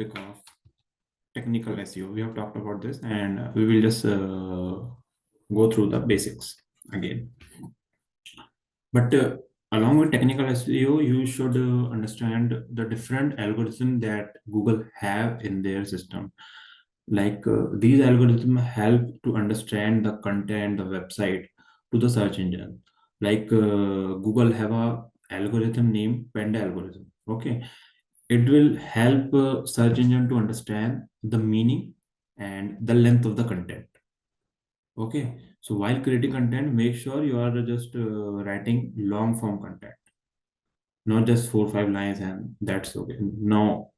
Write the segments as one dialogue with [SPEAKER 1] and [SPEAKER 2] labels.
[SPEAKER 1] topic of technical SEO. We have talked about this, and we will just go through the basics again. But along with technical SEO, you should understand the different algorithms that Google have in their system. Like these algorithms help to understand the content, the website to the search engine. Like Google have a algorithm named Panda algorithm. Okay, it will help search engine to understand the meaning and the length of the content. Okay, so while creating content, make sure you are just writing long form content, not just 4 5 lines, and that's okay. No,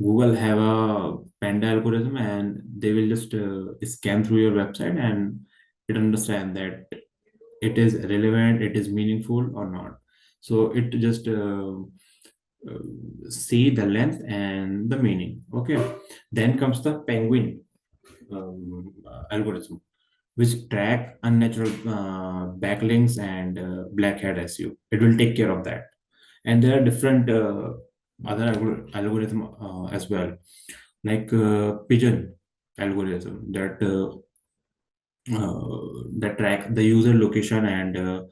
[SPEAKER 1] Google have a Panda algorithm, and they will just scan through your website, and it understand that it is relevant, it is meaningful or not. So it just see the length and the meaning. Okay, then comes the Penguin algorithm, which track unnatural backlinks and black hat SEO. It will take care of that. And there are different other algorithm as well, like Pigeon algorithm that track the user location, and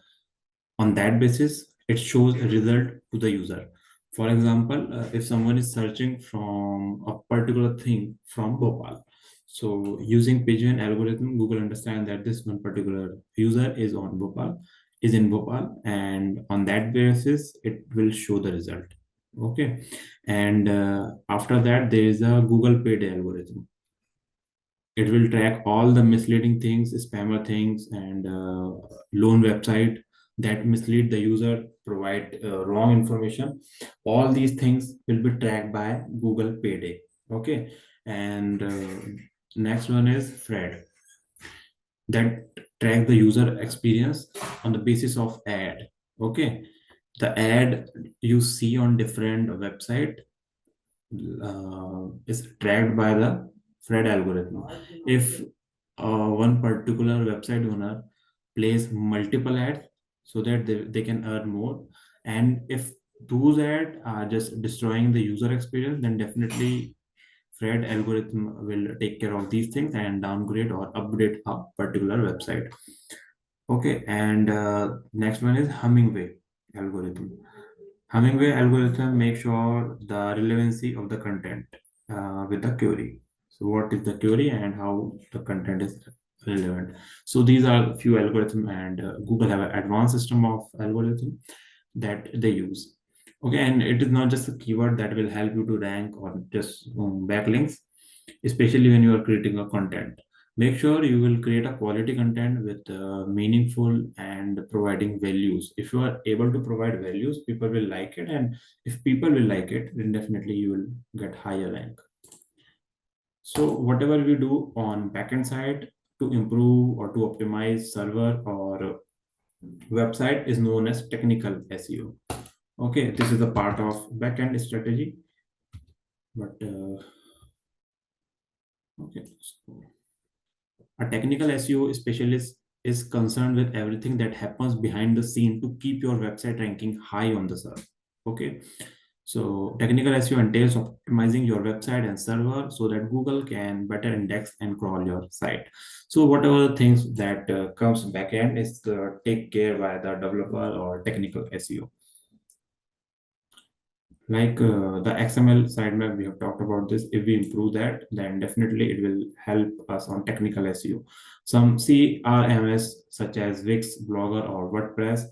[SPEAKER 1] on that basis it shows a result to the user. For example, if someone is searching from a particular thing from Bhopal, so using Pigeon algorithm, Google understand that this one particular user is in Bhopal, and on that basis it will show the result. Okay, and after that there is a Google paid algorithm. It will track all the misleading things, spammer things, and loan website that mislead the user, provide wrong information. All these things will be tracked by Google Payday. Okay, and next one is Fred, that track the user experience on the basis of ad. Okay, the ad you see on different website is tracked by the Fred algorithm. If one particular website owner plays multiple ads so that they can earn more, and if those ads are just destroying the user experience, then definitely Fred algorithm will take care of these things and downgrade or upgrade a particular website. Okay, and next one is Hummingway algorithm. Hummingway algorithm makes sure the relevancy of the content with the query. So what is the query and how the content is relevant. So these are few algorithm, and Google have an advanced system of algorithm that they use. Okay, and it is not just a keyword that will help you to rank or just backlinks, especially when you are creating a content. Make sure you will create a quality content with meaningful and providing values. If you are able to provide values, people will like it, and if people will like it, then definitely you will get higher rank. So whatever we do on backend side to improve or to optimize server or website is known as technical SEO. Okay, this is a part of backend strategy. But okay, so a technical SEO specialist is concerned with everything that happens behind the scene to keep your website ranking high on the server. Okay, so technical SEO entails optimizing your website and server so that Google can better index and crawl your site. So whatever things that comes backend is take care by the developer or technical SEO. Like the XML sitemap, we have talked about this. If we improve that, then definitely it will help us on technical SEO. Some CRMS such as Wix, Blogger, or WordPress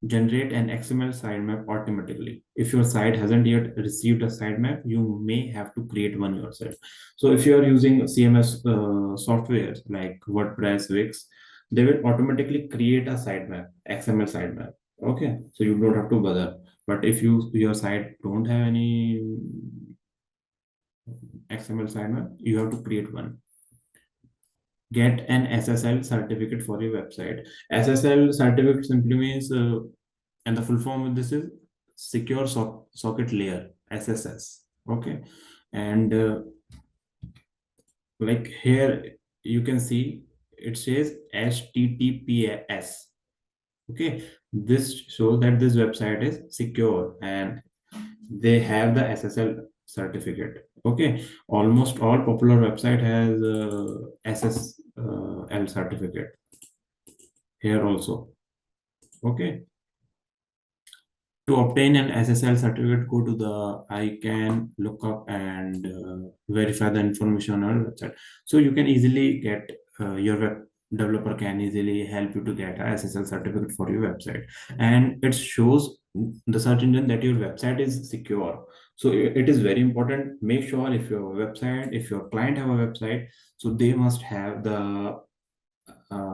[SPEAKER 1] generate an XML sitemap automatically. If your site hasn't yet received a sitemap, you may have to create one yourself. So if you are using CMS software like WordPress, Wix, they will automatically create a sitemap, XML sitemap. Okay, so you don't have to bother. But if your site don't have any XML sitemap, you have to create one. Get an SSL certificate for your website. SSL certificate simply means, and the full form of this is Secure Socket Layer, SSS. Okay, and like here you can see it says HTTPS. Okay, this shows that this website is secure and they have the SSL certificate. Okay, almost all popular website has SSL certificate here also. Okay, to obtain an SSL certificate, go to the I can look up and verify the information on our website. So you can easily get your web developer can easily help you to get a SSL certificate for your website, and it shows the search engine that your website is secure. So it is very important. Make sure if your website, if your client have a website, so they must have the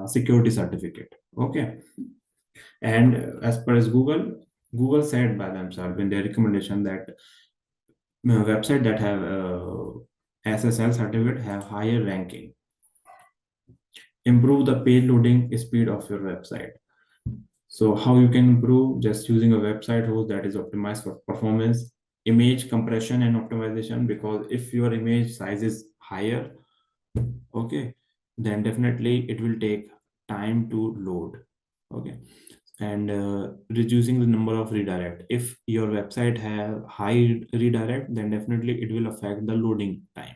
[SPEAKER 1] security certificate. Okay, and as per as Google said by themselves in their recommendation that website that have SSL certificate have higher ranking. Improve the page loading speed of your website. So how you can improve? Just using a website host that is optimized for performance, image compression and optimization. Because if your image size is higher, okay, then definitely it will take time to load. Okay, and reducing the number of redirect. If your website have high redirect, then definitely it will affect the loading time,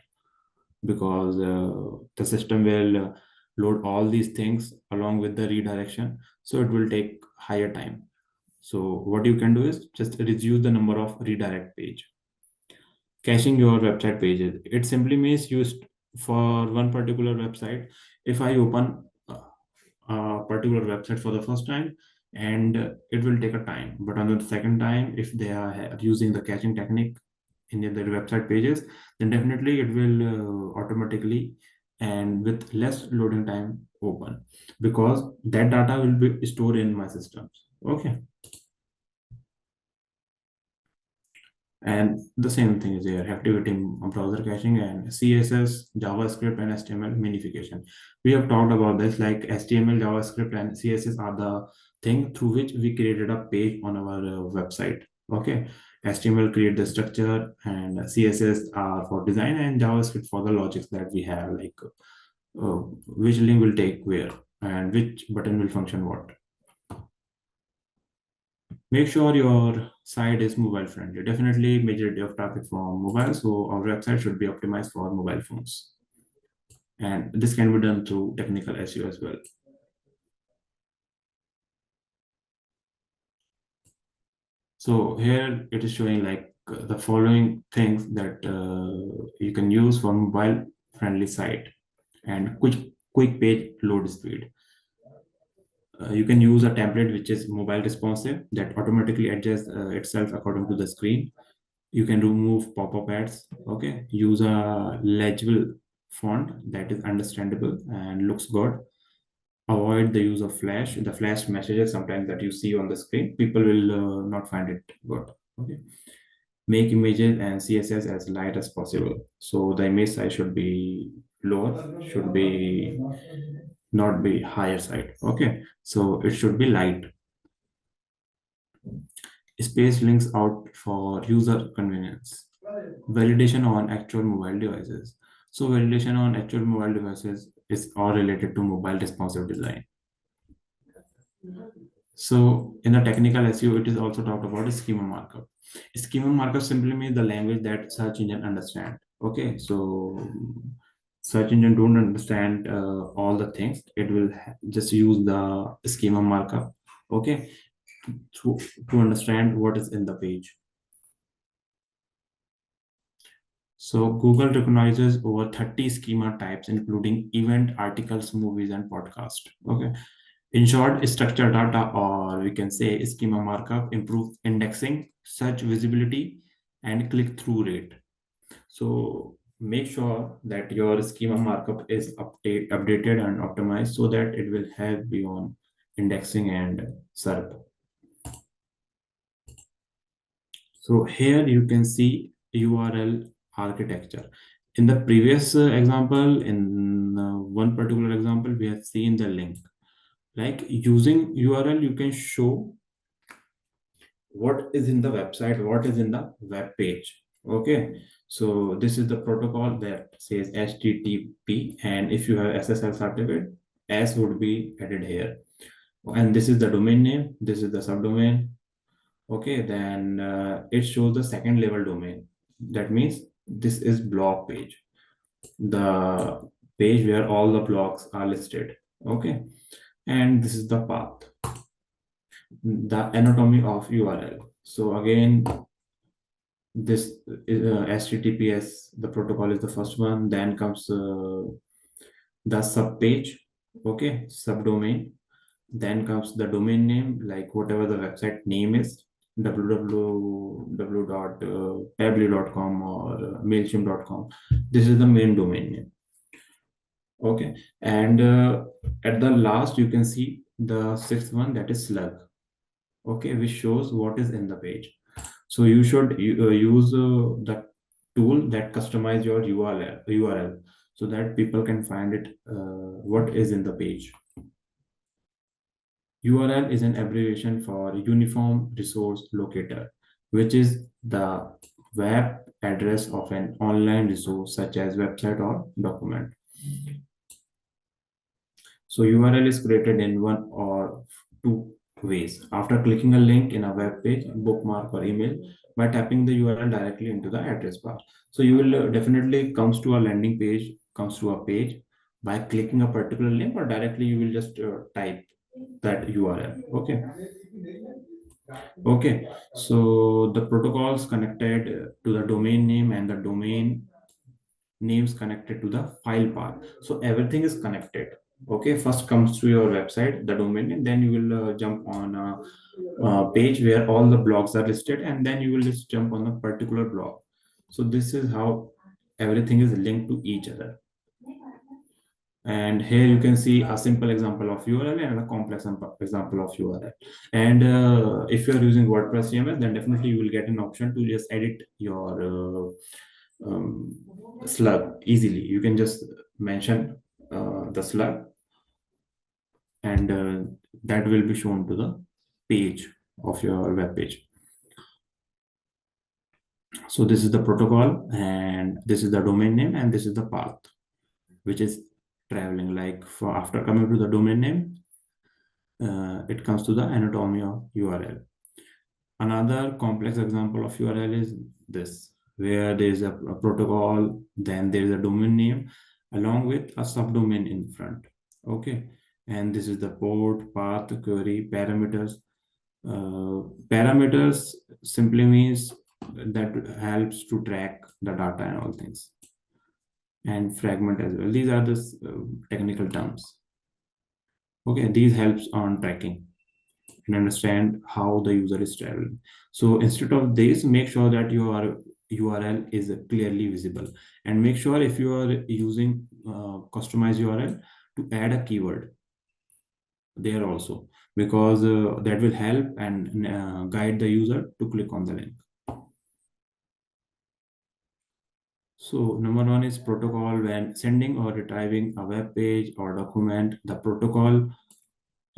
[SPEAKER 1] because the system will load all these things along with the redirection, so it will take higher time. So what you can do is just reduce the number of redirect page. Caching your website pages, it simply means used for one particular website. If I open a particular website for the first time, and it will take a time, but on the second time, if they are using the caching technique in their website pages, then definitely it will automatically and with less loading time open, because that data will be stored in my systems. Okay, and the same thing is here, activating browser caching and CSS, JavaScript, and HTML minification. We have talked about this, like HTML, JavaScript, and CSS are the thing through which we created a page on our website. Okay, HTML create the structure, and CSS are for design, and JavaScript for the logics that we have, like which link will take where and which button will function what. Make sure your site is mobile friendly. Definitely majority of traffic from mobile, so our website should be optimized for mobile phones. And this can be done through technical SEO as well. So here it is showing like the following things that you can use for mobile friendly site and quick page load speed. You can use a template which is mobile responsive that automatically adjusts itself according to the screen. You can remove pop-up ads. Okay, use a legible font that is understandable and looks good. Avoid the use of flash, the flash messages sometimes that you see on the screen, people will not find it good. Okay, make images and CSS as light as possible, so the image size should be lower, should be not be higher side. Okay, so it should be light. Space links out for user convenience. Validation on actual mobile devices. So validation on actual mobile devices is all related to mobile responsive design. So in the technical SEO, it is also talked about a schema markup. Schema markup simply means the language that search engine understand. Okay, so search engine don't understand all the things. It will just use the schema markup. Okay, to, to understand what is in the page. So Google recognizes over 30 schema types, including event, articles, movies, and podcast. Okay. In short, structured data, or we can say schema markup, improves indexing, search visibility, and click-through rate. So make sure that your schema markup is updated and optimized so that it will help you on indexing and SERP. So here you can see URL architecture. In the previous example, in one particular example, we have seen the link. Like using URL, you can show what is in the website, what is in the web page. Okay, so this is the protocol that says HTTP, and if you have SSL certificate, S would be added here. And this is the domain name, this is the subdomain. Okay, then it shows the second level domain. That means this is blog page, the page where all the blogs are listed. Okay, and this is the path, the anatomy of URL. So again, this is HTTPS, the protocol is the first one. Then comes the sub page, okay, subdomain. Then comes the domain name, like whatever the website name is, www.pably.com or mailchimp.com. This is the main domain name. Okay, and at the last you can see the sixth one, that is slug. Okay, which shows what is in the page. So you should use the tool that customize your URL so that people can find it what is in the page. URL is an abbreviation for Uniform Resource Locator, which is the web address of an online resource such as website or document. So URL is created in one or two ways. After clicking a link in a web page, bookmark or email, by tapping the URL directly into the address bar. So you will definitely comes to a landing page, comes to a page by clicking a particular link, or directly you will just type that URL. Okay. Okay. So the protocols connected to the domain name and the domain names connected to the file path. So everything is connected. Okay, first comes to your website, the domain name, then you will jump on a page where all the blogs are listed, and then you will just jump on a particular blog. So this is how everything is linked to each other. And here you can see a simple example of URL and a complex example of URL. And if you are using WordPress CMS, then definitely you will get an option to just edit your slug easily. You can just mention the slug, and that will be shown to the page of your web page. So this is the protocol, and this is the domain name, and this is the path which is traveling. Like for after coming to the domain name, it comes to the anatomy of URL. Another complex example of URL is this, where there is a protocol, then there is a domain name along with a subdomain in front. Okay, and this is the port, path, query, parameters. Parameters simply means that helps to track the data and all things, and fragment as well. These are the technical terms. Okay, these helps on tracking and understand how the user is traveling. So instead of this, make sure that your URL is clearly visible, and make sure if you are using customized URL to add a keyword there also, because that will help and guide the user to click on the link. So number one is protocol. When sending or retrieving a web page or document, the protocol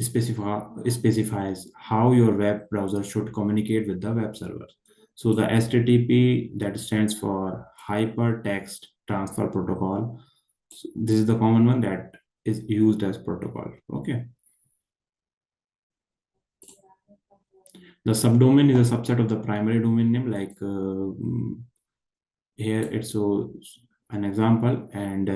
[SPEAKER 1] specifies how your web browser should communicate with the web server. So the HTTP, that stands for Hypertext Transfer Protocol. So this is the common one that is used as protocol. Okay. The subdomain is a subset of the primary domain name. Like here it shows an example, and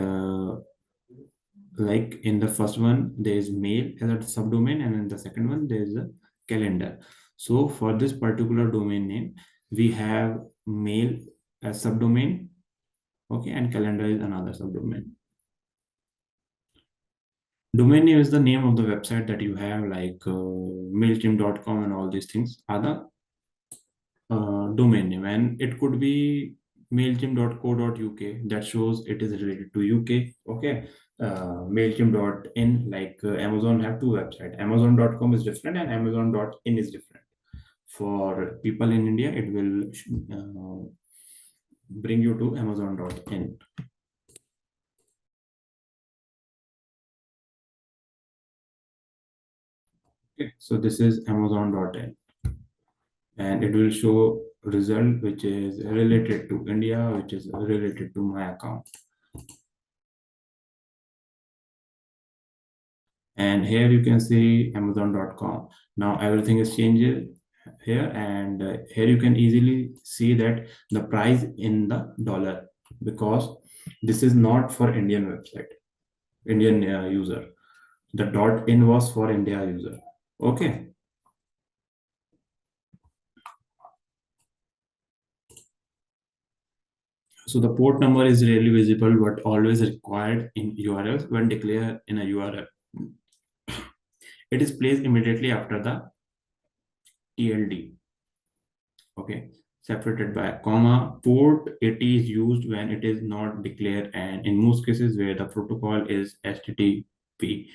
[SPEAKER 1] like in the first one there is mail as a subdomain, and in the second one there is a calendar. So for this particular domain name, we have mail as subdomain, okay, and calendar is another subdomain. Domain name is the name of the website that you have, like mailchimp.com and all these things are the domain name, and it could be mailchimp.co.uk, that shows it is related to UK. Okay, mailchimp.in, like Amazon have two websites. Amazon.com is different and Amazon.in is different. For people in India, it will bring you to Amazon.in. Okay, so this is Amazon.in, and it will show result which is related to India, which is related to my account. And here you can see Amazon.com. Now everything is changed, here, and here you can easily see that the price in the dollar, because this is not for Indian website, Indian user. The .in was for India user. Okay. So the port number is rarely visible but always required in URLs when declared in a URL. It is placed immediately after the TLD. Okay. Separated by a comma. Port 80 is used when it is not declared, and in most cases where the protocol is HTTP.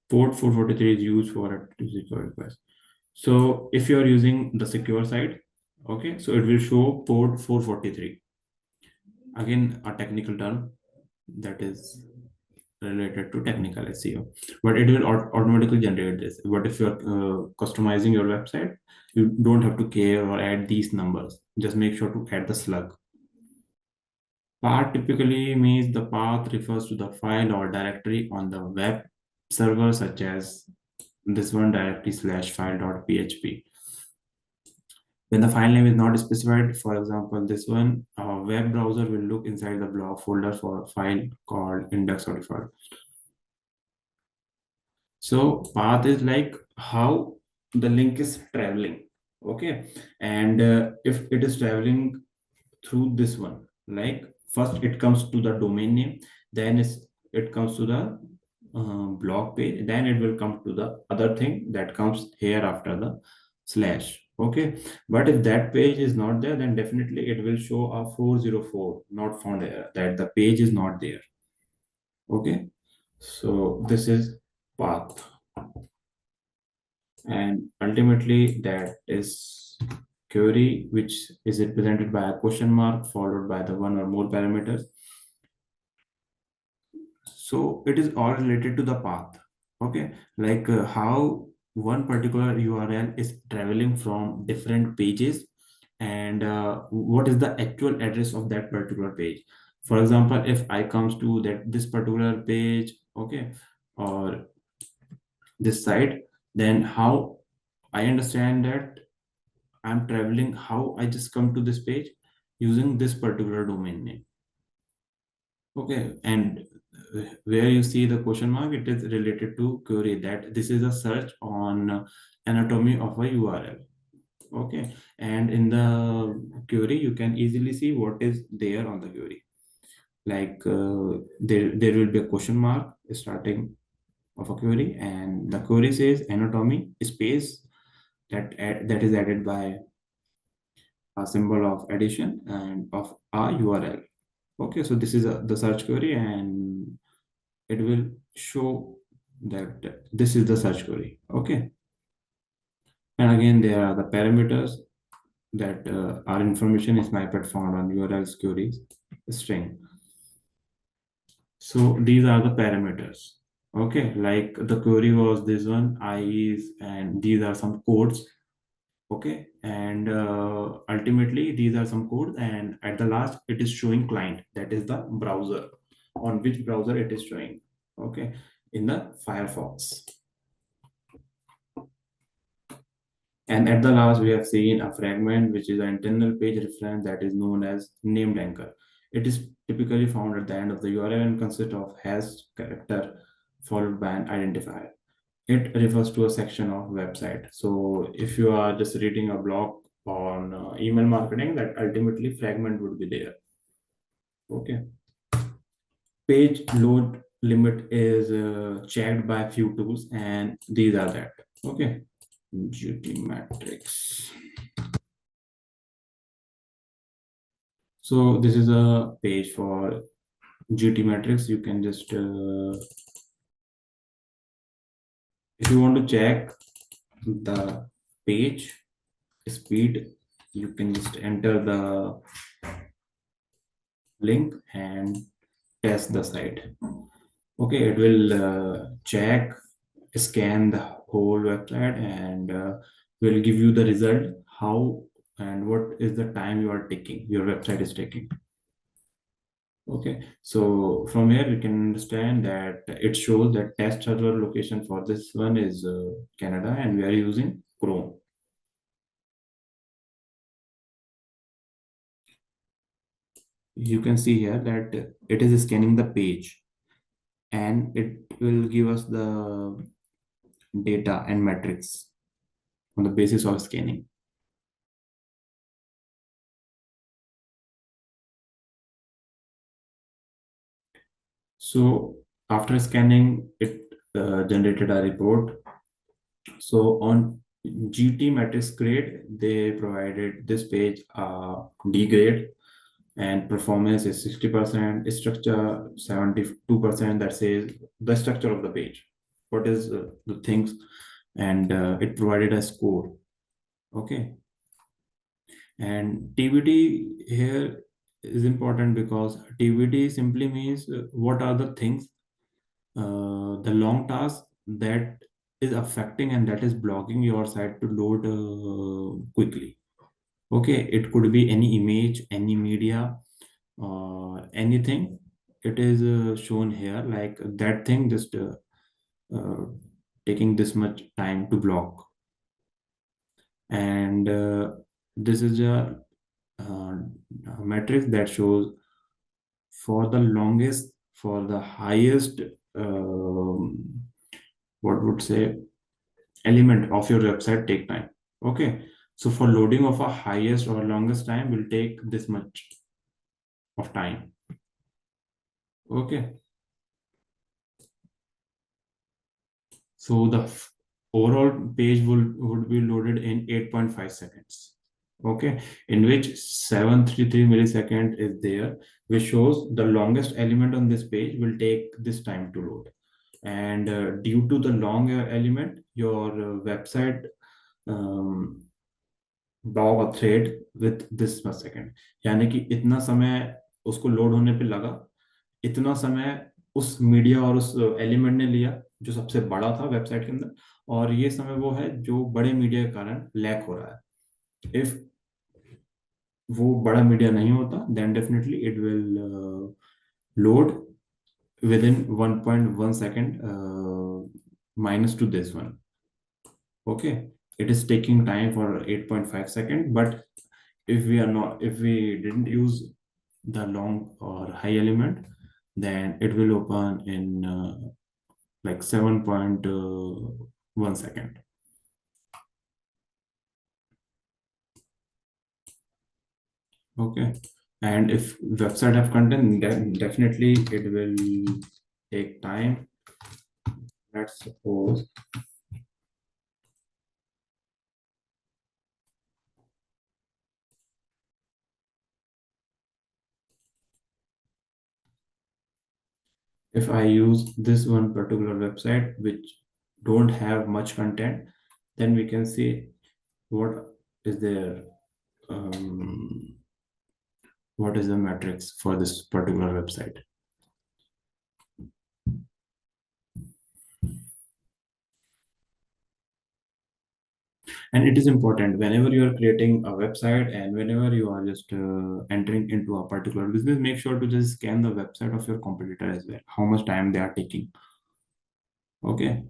[SPEAKER 1] Port 443 is used for a secure request. So if you are using the secure side, okay, so it will show port 443. Again, a technical term that is related to technical SEO, but it will automatically generate this. But if you're customizing your website, you don't have to care or add these numbers. Just make sure to add the slug. Path typically means the path refers to the file or directory on the web server, such as this one, directory slash file.php. When the file name is not specified, for example, this one, a web browser will look inside the blog folder for a file called index.php. So path is like how the link is traveling. Okay. And if it is traveling through this one, like first it comes to the domain name, then it comes to the blog page, then it will come to the other thing that comes here after the slash. Okay. But if that page is not there, then definitely it will show a 404 not found error, that the page is not there. Okay. So this is path, and ultimately that is query, which is represented by a question mark followed by the one or more parameters. So it is all related to the path. Okay. Like how one particular URL is traveling from different pages, and what is the actual address of that particular page. For example, if I comes to that this particular page, okay, or this site, then how I understand that I'm traveling, how I just come to this page using this particular domain name. Okay, and where you see the question mark, it is related to query, that this is a search on anatomy of a URL. Okay, and in the query, you can easily see what is there on the query. Like there will be a question mark starting of a query, and the query says anatomy space, that is added by a symbol of addition and of a URL. Okay, so this is the search query, and it will show that this is the search query. Okay, and again there are the parameters that our information is snippet found on URLs queries string. So these are the parameters. Okay, like the query was this one, IEs, and these are some codes. Okay, and ultimately these are some codes, and at the last it is showing client, that is the browser, on which browser it is showing. Okay, in the Firefox. And at the last we have seen a fragment, which is an internal page reference that is known as named anchor. It is typically found at the end of the URL and consists of hash character followed by an identifier. It refers to a section of website. So if you are just reading a blog on email marketing, that ultimately fragment would be there. Okay. Page load limit is checked by a few tools, and these are that. Okay. GTMetrix. So this is a page for GTMetrix. You can just if you want to check the page speed, you can just enter the link and test the site. Okay, it will check, scan the whole website, and will give you the result, how and what is the time you are taking, your website is taking. Okay, so from here you can understand that it shows that test server location for this one is Canada, and we are using Chrome. You can see here that it is scanning the page, and it will give us the data and metrics on the basis of scanning. So after scanning, it generated a report. So on GTmetrix grade, they provided this page D grade, and performance is 60%, structure 72%. That says the structure of the page, what is the things, and it provided a score. Okay, and TBD here is important because TBD simply means what are the things, the long task that is affecting and that is blocking your site to load quickly. Okay, it could be any image, any media, anything. It is shown here like that thing just uh, taking this much time to block. And this is uh, a matrix that shows for the longest, for the highest, what would say, element of your website take time. Okay, so for loading of a highest or longest time will take this much of time. Okay, so the overall page would be loaded in 8.5 seconds. Okay, in which 733 millisecond is there, which shows the longest element on this page will take this time to load. And due to the longer element, your website dog a thread with this per second, यानी कि इतना समय उसको load होने पे लगा, इतना समय उस मीडिया और उस एलिमेंट ने लिया जो सबसे बड़ा था वेबसाइट के अंदर, और ये समय वो है जो बड़े मीडिया के कारण लैक हो रहा है. इफ वो बड़ा मीडिया नहीं होता then definitely it will load within 1.1 second, minus to this one. Okay, it is taking time for 8.5 second, but if we didn't use the long or high element, then it will open in like 7.1 second. Okay, and if website have content, then definitely it will take time. Let's suppose if I use this one particular website which don't have much content, then we can see what is their um, what is the matrix for this particular website. And it is important whenever you are creating a website and whenever you are just entering into a particular business, make sure to just scan the website of your competitor as well, how much time they are taking. Okay,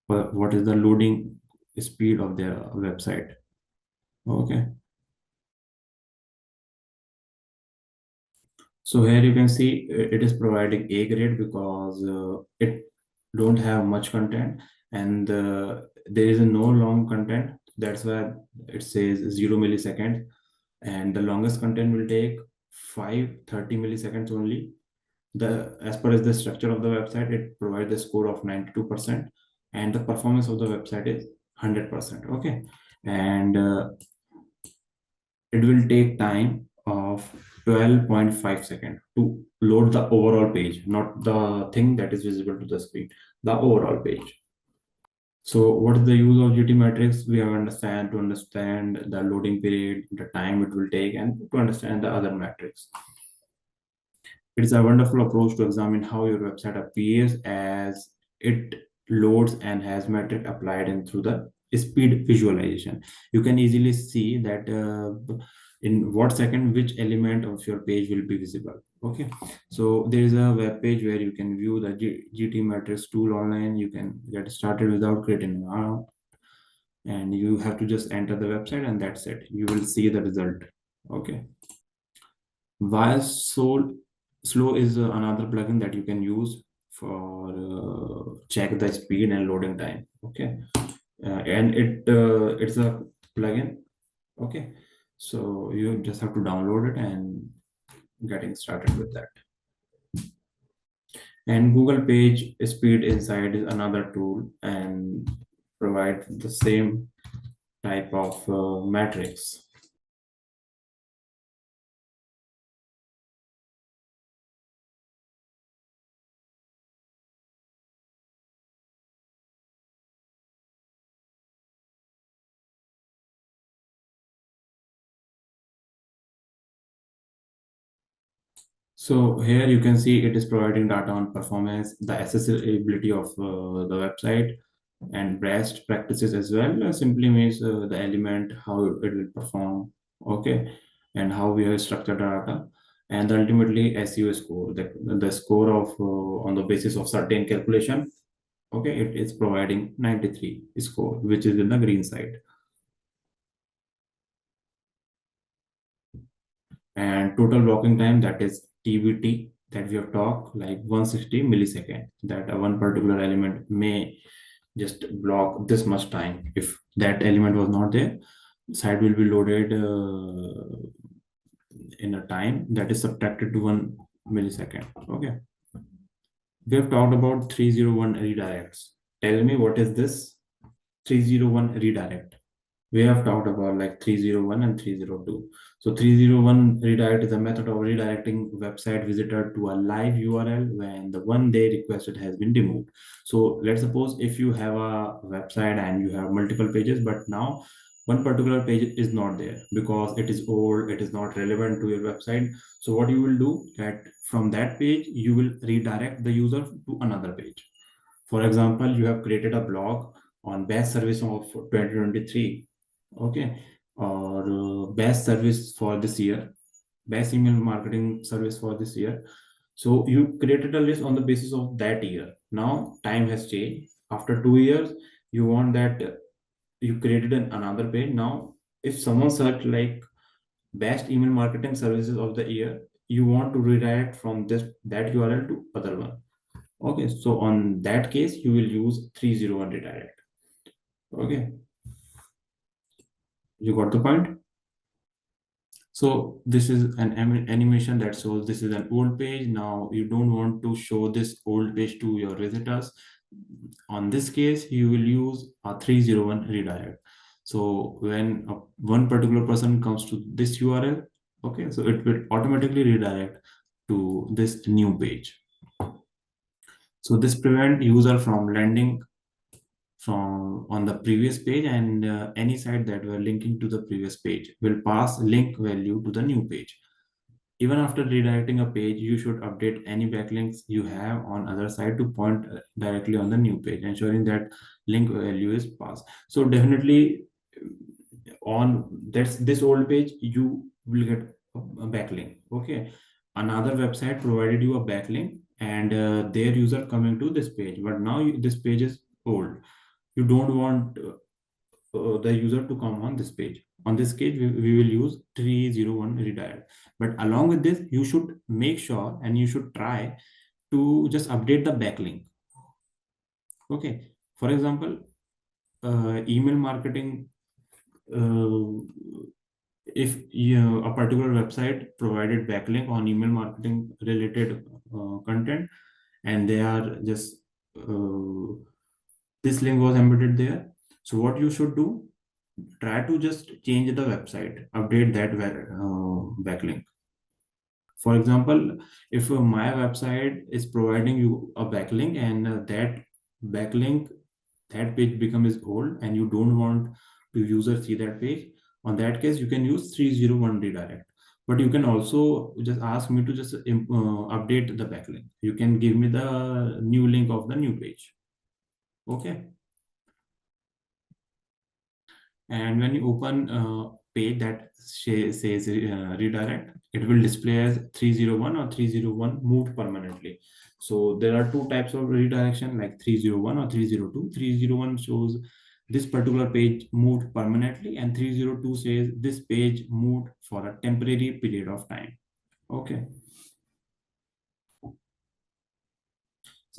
[SPEAKER 1] what is the loading speed of their website. Okay, so here you can see it is providing A grade because it don't have much content, and there is no long content. That's why it says 0 milliseconds, and the longest content will take 530 milliseconds only. The as per as the structure of the website, it provides a score of 92%, and the performance of the website is 100%. Okay, and it will take time of 12.5 seconds to load the overall page, not the thing that is visible to the screen, the overall page. So what is the use of GTmetrix? We have to understand the loading period, the time it will take, and to understand the other metrics. It is a wonderful approach to examine how your website appears as it loads and has metric applied in through the speed visualization. You can easily see that in what second which element of your page will be visible. Okay, so there is a web page where you can view the GTmetrix tool online. You can get started without creating an account, and you have to just enter the website and that's it. You will see the result. Okay. While slow is another plugin that you can use for check the speed and loading time. Okay, and it's a plugin. Okay, so you just have to download it and getting started with that. And Google Page Speed Insight is another tool and provide the same type of metrics. So here you can see it is providing data on performance, the accessibility of the website, and best practices as well. Simply means the element, how it will perform, okay, and how we have structured the data, and ultimately SEO score, the score of on the basis of certain calculation. Okay, it is providing 93 score, which is in the green side. And total blocking time, that is TBT, that we have talked, like 160 millisecond, that one particular element may just block this much time. If that element was not there, site will be loaded in a time that is subtracted to 1 millisecond. Okay, we have talked about 301 redirects. Tell me, what is this 301 redirect? We have talked about like 301 and 302. So 301 redirect is a method of redirecting website visitor to a live URL when the one they requested has been removed. So let's suppose if you have a website and you have multiple pages, but now one particular page is not there because it is old, it is not relevant to your website. So what you will do, that from that page you will redirect the user to another page. For example, you have created a blog on best service of 2023, okay, or best service for this year, best email marketing service for this year. So you created a list on the basis of that year. Now time has changed. After 2 years, you want that you created another page. Now, if someone search like best email marketing services of the year, you want to redirect from this that URL to other one. Okay, so on that case, you will use 301 redirect. Okay, you got the point? So this is an animation that shows this is an old page. Now you don't want to show this old page to your visitors. On this case, you will use a 301 redirect. So when one particular person comes to this URL, okay, so it will automatically redirect to this new page. So this prevent user from landing from on the previous page, and any site that were linking to the previous page will pass link value to the new page. Even after redirecting a page, you should update any backlinks you have on other side to point directly on the new page, ensuring that link value is passed. So definitely on this old page, you will get a backlink. Okay, another website provided you a backlink and their user coming to this page, but now this page is old. You don't want the user to come on this page. On this case, we will use 301 redirect. But along with this, you should make sure and you should try to just update the backlink. Okay. For example, email marketing, uh, if a particular website provided backlink on email marketing related content, and they are just this link was embedded there. So what you should do, try to just change the website, update that backlink. For example, if my website is providing you a backlink and that backlink, that page becomes old and you don't want to user see that page, on that case you can use 301 redirect. But you can also just ask me to just update the backlink. You can give me the new link of the new page. Okay. And when you open a page that says redirect, it will display as 301 or 301 moved permanently. So there are two types of redirection, like 301 or 302. 301 shows this particular page moved permanently, and 302 says this page moved for a temporary period of time. Okay.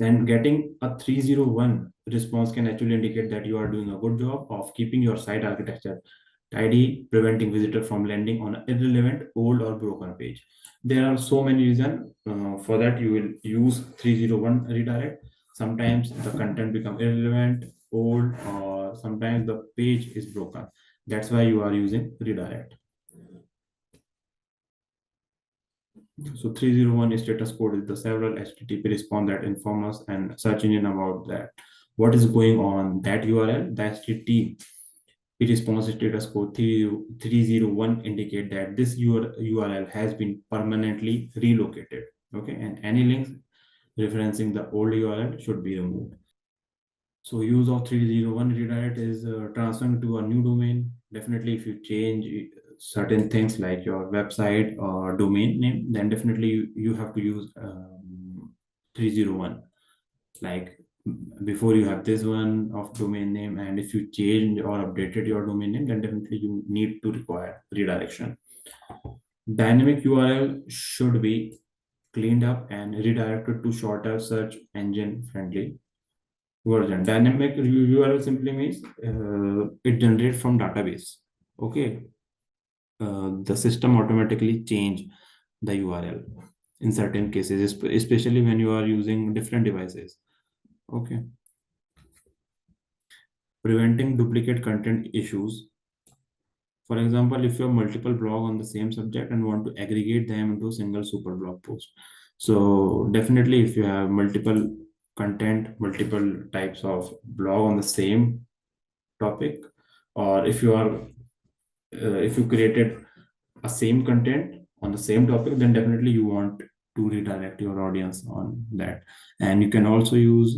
[SPEAKER 1] And getting a 301 response can actually indicate that you are doing a good job of keeping your site architecture tidy, preventing visitor from landing on an irrelevant, old or broken page. There are so many reasons for that. You will use 301 redirect. Sometimes the content become irrelevant, old, or sometimes the page is broken. That's why you are using redirect. So 301 status code is the several HTTP response that inform us and search engine about that. What is going on that URL? The HTTP response status code 301 indicate that this URL has been permanently relocated. Okay, and any links referencing the old URL should be removed. So use of 301 redirect is transferring to a new domain. Definitely, if you change certain things like your website or domain name, then definitely you have to use 301. Like before you have this one of domain name, and if you change or updated your domain name, then definitely you need to require redirection. Dynamic URL should be cleaned up and redirected to shorter search engine friendly version. Dynamic URL simply means it generates from database. Okay, the system automatically change the URL in certain cases, especially when you are using different devices. Okay, preventing duplicate content issues. For example, if you have multiple blog on the same subject and want to aggregate them into a single super blog post. So definitely if you have multiple content, multiple types of blog on the same topic, or if you created a same content on the same topic, then definitely you want to redirect your audience on that. And you can also use,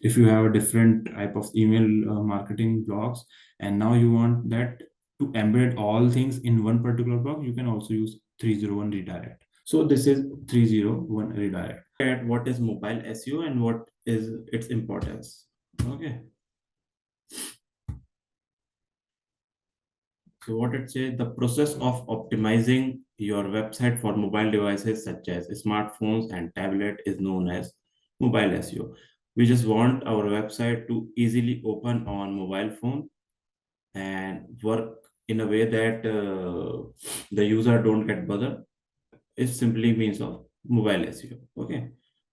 [SPEAKER 1] if you have a different type of email marketing blogs, and now you want that to embed all things in one particular blog, you can also use 301 redirect. So this is 301 redirect. At what is mobile SEO and what is its importance. Okay, so what it says, the process of optimizing your website for mobile devices such as smartphones and tablet is known as mobile SEO. We just want our website to easily open on mobile phone and work in a way that the user don't get bothered. It simply means of mobile SEO. Okay,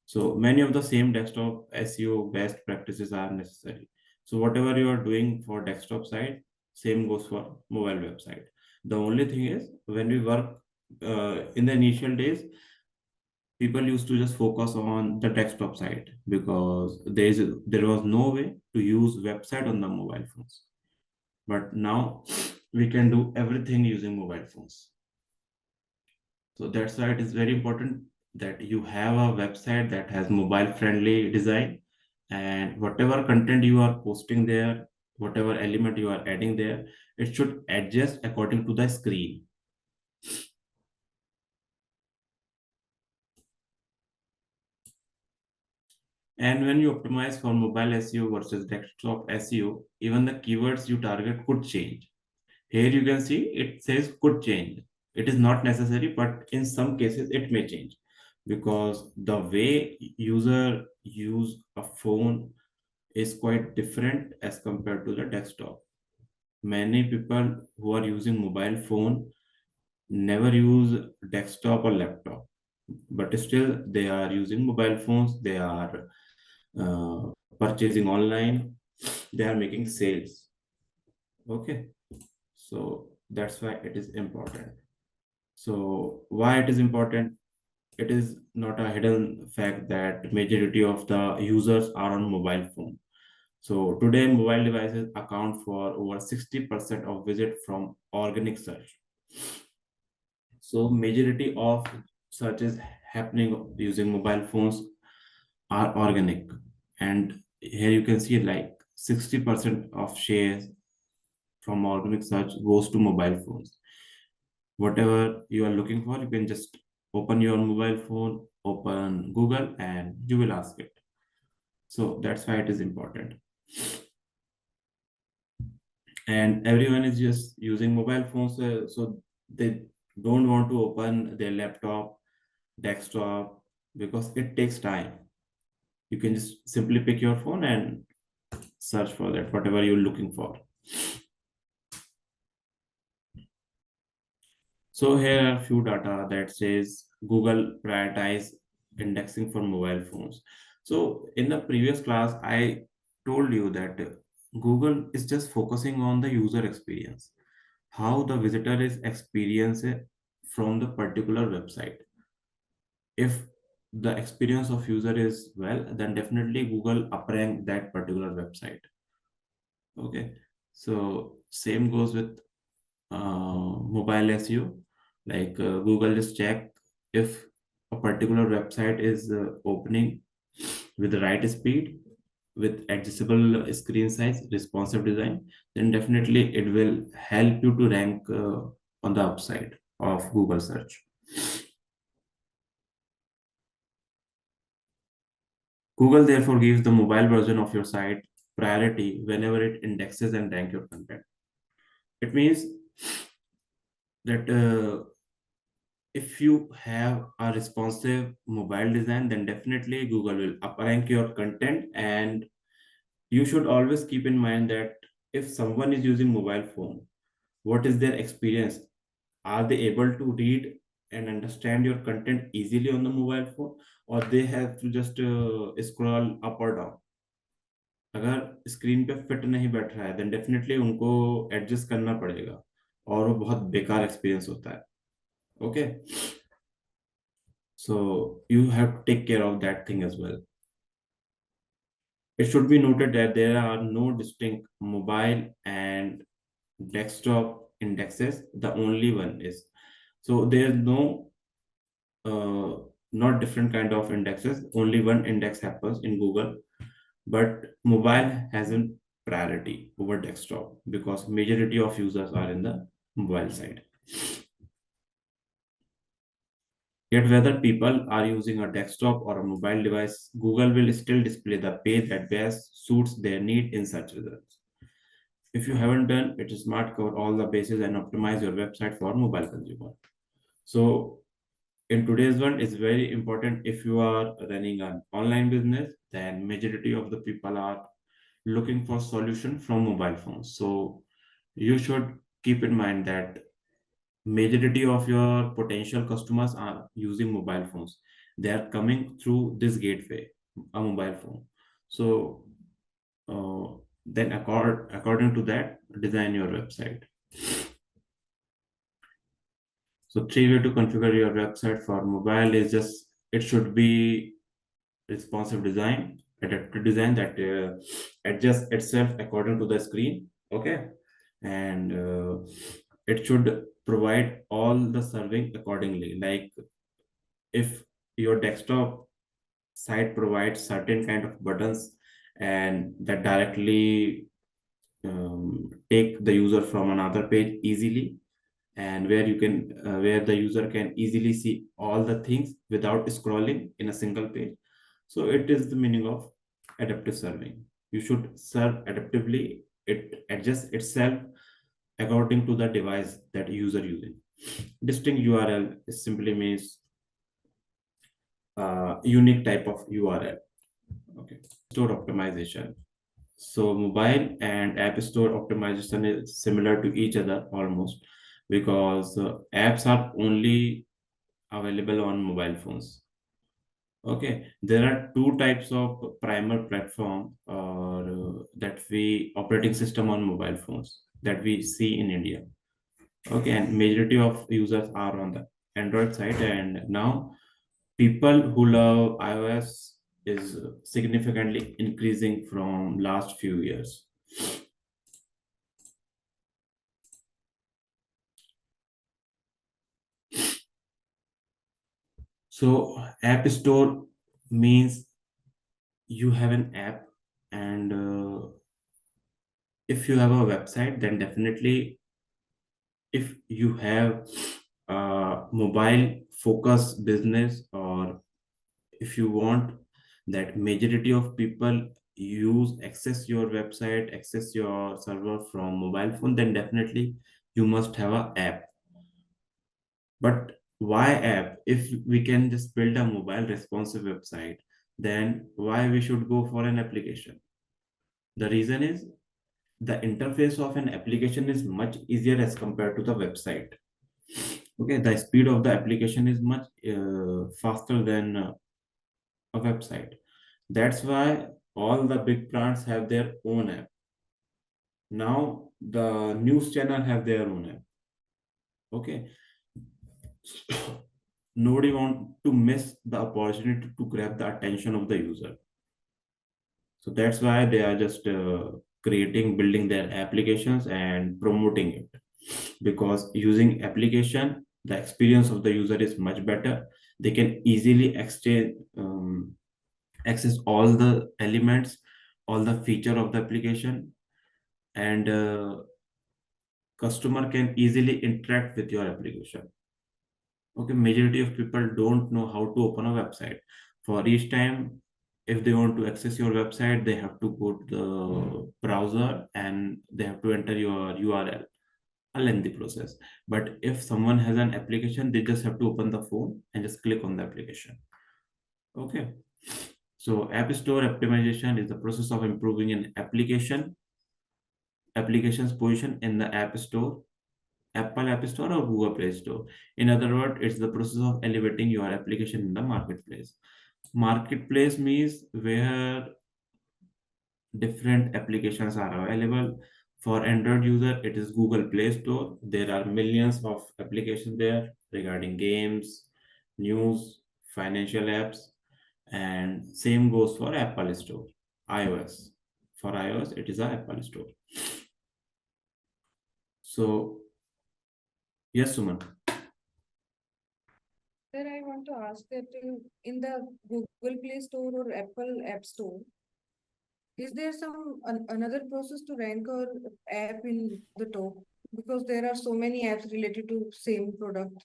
[SPEAKER 1] so many of the same desktop SEO best practices are necessary. So whatever you are doing for desktop site, same goes for mobile website. The only thing is when we work in the initial days, people used to just focus on the desktop site because there was no way to use website on the mobile phones. But now we can do everything using mobile phones. So that's why it is very important that you have a website that has mobile friendly design, and whatever content you are posting there, whatever element you are adding there, it should adjust according to the screen. And when you optimize for mobile SEO versus desktop SEO, even the keywords you target could change. Here you can see it says could change. It is not necessary, but in some cases it may change because the way user use a phone is quite different as compared to the desktop. Many people who are using mobile phone never use desktop or laptop, but still they are using mobile phones. They are uh, purchasing online. They are making sales. Okay, so that's why it is important. So why it is important? It is not a hidden fact that majority of the users are on mobile phone. So today mobile devices account for over 60% of visit from organic search. So majority of searches happening using mobile phones are organic. And here you can see like 60% of shares from organic search goes to mobile phones. Whatever you are looking for, you can just open your mobile phone, open Google, and you will ask it. So that's why it is important. And everyone is just using mobile phones, so they don't want to open their laptop, desktop, because it takes time. You can just simply pick your phone and search for that, whatever you're looking for. So here are a few data that says Google prioritize indexing for mobile phones. So in the previous class, I told you that Google is just focusing on the user experience, how the visitor is experiencing from the particular website. If the experience of user is well, then definitely Google uprank that particular website. Okay, so same goes with mobile SEO. Like Google just check if a particular website is opening with the right speed, with adjustable screen size, responsive design, then definitely it will help you to rank on the upside of Google search. Google therefore gives the mobile version of your site priority whenever it indexes and rank your content. It means that if you have a responsive mobile design, then definitely Google will up rank your content. And you should always keep in mind that if someone is using mobile phone, what is their experience? Are they able to read and understand your content easily on the mobile phone, or they have to just scroll up or down? अगर screen पे fit नहीं बैठ रहा है, then definitely उनको adjust करना पड़ेगा, और वो बहुत बेकार एक्सपीरियंस होता है. Okay, so you have to take care of that thing as well. It should be noted that there are no distinct mobile and desktop indexes. The only one is, so there's no not different kind of indexes. Only one index happens in Google, but mobile has a priority over desktop because majority of users are in the mobile side. Yet whether people are using a desktop or a mobile device, Google will still display the page that best suits their need in search results. If you haven't done it, is smart, cover all the bases and optimize your website for mobile consumer. So in today's world, it's very important. If you are running an online business, then majority of the people are looking for solution from mobile phones. So you should keep in mind that majority of your potential customers are using mobile phones. They are coming through this gateway, a mobile phone. So then according to that, design your website. So three way to configure your website for mobile is just, it should be responsive design, adaptive design that adjusts itself according to the screen. Okay, and it should provide all the serving accordingly. Like if your desktop site provides certain kind of buttons and that directly take the user from another page easily, and where you can where the user can easily see all the things without scrolling in a single page, so it is the meaning of adaptive serving. You should serve adaptively. It adjusts itself according to the device that user using. Distinct URL simply means unique type of URL. Okay. Store optimization. So mobile and app store optimization is similar to each other almost, because apps are only available on mobile phones. Okay, there are two types of primer platform or that we operating system on mobile phones that we see in India. Okay, and majority of users are on the Android side, and now people who love iOS is significantly increasing from last few years. So app store means you have an app, and if you have a website, then definitely if you have a mobile focus business, or if you want that majority of people use access your website, access your server from mobile phone, then definitely you must have a app. But why app? If we can just build a mobile responsive website, then why we should go for an application? The reason is the interface of an application is much easier as compared to the website. Okay, the speed of the application is much faster than a website. That's why all the big brands have their own app. Now the news channel have their own app. Okay, nobody want to miss the opportunity to grab the attention of the user. So that's why they are just creating, building their applications and promoting it. Because using application, the experience of the user is much better. They can easily access all the elements, all the feature of the application, and customer can easily interact with your application. Okay, majority of people don't know how to open a website. For each time, if they want to access your website, they have to go to the browser and they have to enter your URL, a lengthy process. But if someone has an application, they just have to open the phone and just click on the application. Okay. So App Store optimization is the process of improving an application's position in the App Store, Apple App Store or Google Play Store. In other words, it's the process of elevating your application in the marketplace. Marketplace means where different applications are available. For Android user, it is Google Play Store. There are millions of applications there regarding games, news, financial apps, and same goes for Apple Store, iOS. For iOS, it is a Apple Store. So, yes, Suman.
[SPEAKER 2] Sir, I want to ask that in the Google Play Store or Apple App Store, is there some another process to rank our app in the top? Because there are so many apps related to same product.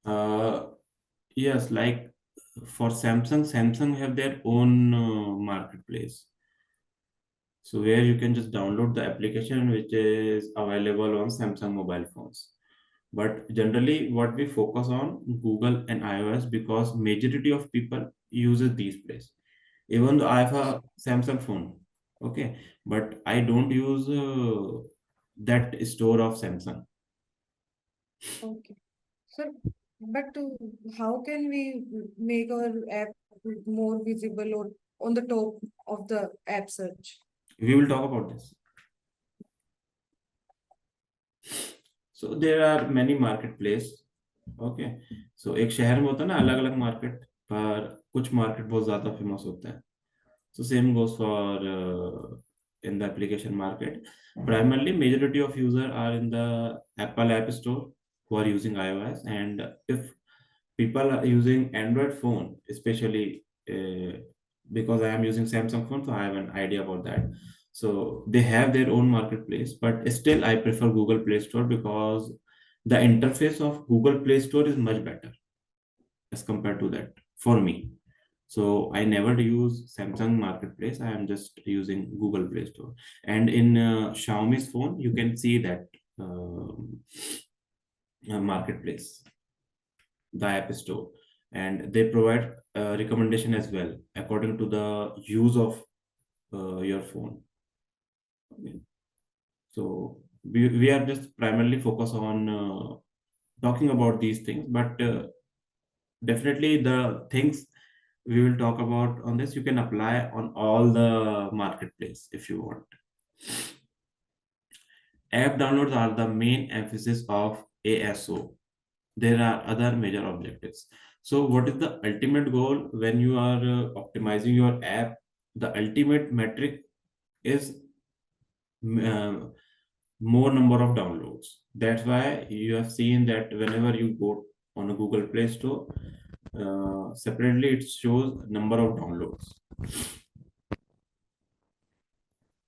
[SPEAKER 1] Uh, yes, like for Samsung have their own marketplace. So where you can just download the application which is available on Samsung mobile phones. But generally, what we focus on Google and iOS because majority of people uses these places. Even though I have a Samsung phone, okay, but I don't use that store of Samsung.
[SPEAKER 2] Okay. Sir, but how can we make our app more visible or on the top of the app search?
[SPEAKER 1] We will talk about this. So there are many marketplace. Okay so एक शहर में होता है ना अलग अलग market पर कुछ मार्केट बहुत ज्यादा फेमस होते हैं so same goes for in the application market. Primarily, majority of users are in the Apple App Store who are using iOS, and if people are using Android phone, especially because I am using Samsung phone, so I have an idea about that. So they have their own marketplace, but still I prefer Google Play Store because the interface of Google Play Store is much better as compared to that for me. So I never use Samsung Marketplace. I am just using Google Play Store. And in Xiaomi's phone, you can see that marketplace, the App Store, and they provide recommendation as well according to the use of your phone. Okay. So we are just primarily focused on talking about these things, but definitely the things we will talk about on this you can apply on all the marketplace if you want. App downloads are the main emphasis of ASO. There are other major objectives. So what is the ultimate goal when you are optimizing your app? The ultimate metric is uh, more number of downloads. That's why you have seen that whenever you go on a Google Play Store, separately it shows number of downloads,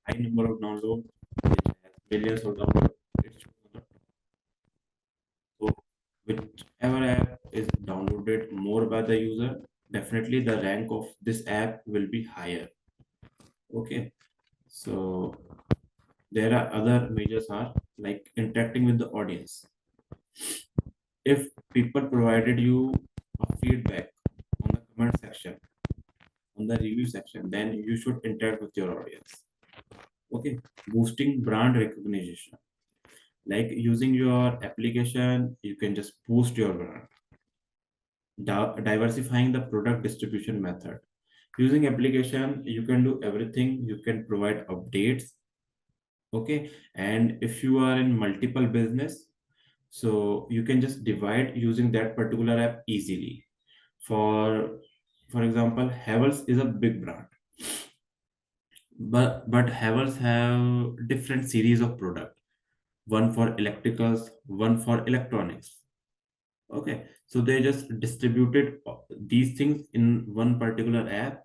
[SPEAKER 1] high number of downloads, which has millions of downloads. It shows on the top. So whichever app is downloaded more by the user, definitely the rank of this app will be higher. Okay, so there are other measures are like interacting with the audience. If people provided you a feedback on the comment section, on the review section, then you should interact with your audience. Okay, boosting brand recognition. Like using your application, you can just boost your brand. Diversifying the product distribution method. Using application, you can do everything. You can provide updates. Okay, and if you are in multiple business, so you can just divide using that particular app easily. For example, Havels is a big brand, but Havels have different series of product. One for electricals, one for electronics. Okay, so they just distributed these things in one particular app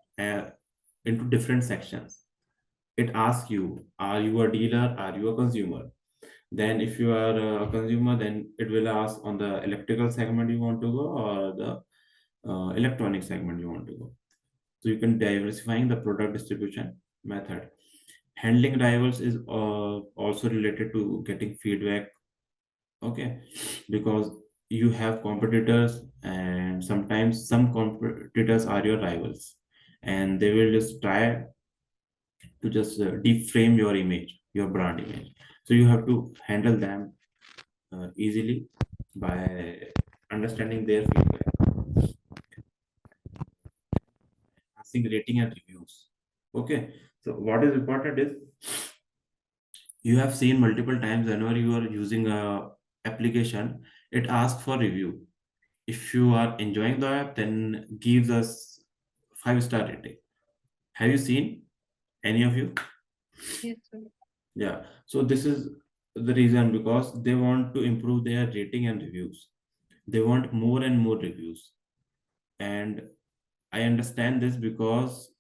[SPEAKER 1] into different sections. It asks you, are you a dealer? Are you a consumer? Then if you are a consumer, then it will ask on the electrical segment you want to go, or the electronic segment you want to go. So you can diversifying the product distribution method. Handling rivals is also related to getting feedback. Okay, because you have competitors, and sometimes some competitors are your rivals, and they will just try to just deframe your image, your brand image. So you have to handle them easily by understanding their feedback, asking rating and reviews. Okay, so what is important is you have seen multiple times whenever you are using a application, it asks for review. If you are enjoying the app, then gives us 5-star rating. Have you seen any of you?
[SPEAKER 2] Yes, sir.
[SPEAKER 1] Yeah. So this is the reason, because they want to improve their rating and reviews. They want more and more reviews. And I understand this because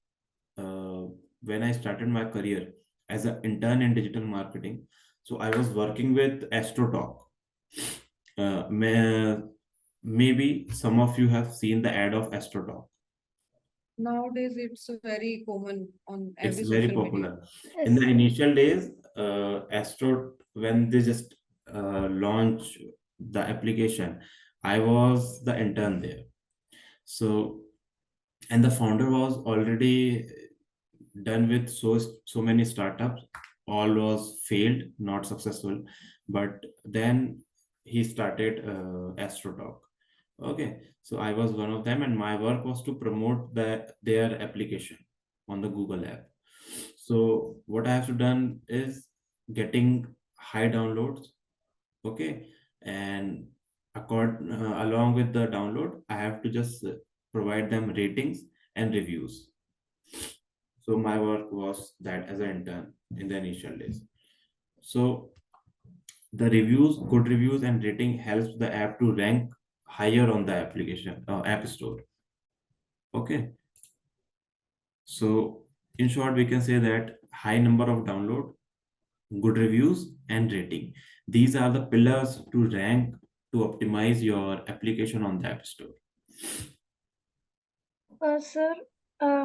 [SPEAKER 1] uh, when I started my career as an intern in digital marketing, so I was working with AstroTalk. Maybe some of you have seen the ad of AstroTalk.
[SPEAKER 2] Nowadays, it's very common on
[SPEAKER 1] It's
[SPEAKER 2] every
[SPEAKER 1] very
[SPEAKER 2] social media.
[SPEAKER 1] popular. In
[SPEAKER 3] Yes.
[SPEAKER 1] the initial days, Astro, when they just launched the application, I was the intern there. So, and the founder was already done with so many startups. All was failed, not successful. But then he started AstroTalk. Okay, so I was one of them, and my work was to promote their application on the Google app. So what I have to done is getting high downloads. Okay, and along with the download, I have to just provide them ratings and reviews. So my work was that as an intern in the initial days. So the reviews, good reviews and rating helps the app to rank higher on the application app store. Okay, so in short, we can say that high number of download, good reviews and rating. These are the pillars to rank, to optimize your application on the app store.
[SPEAKER 3] Sir,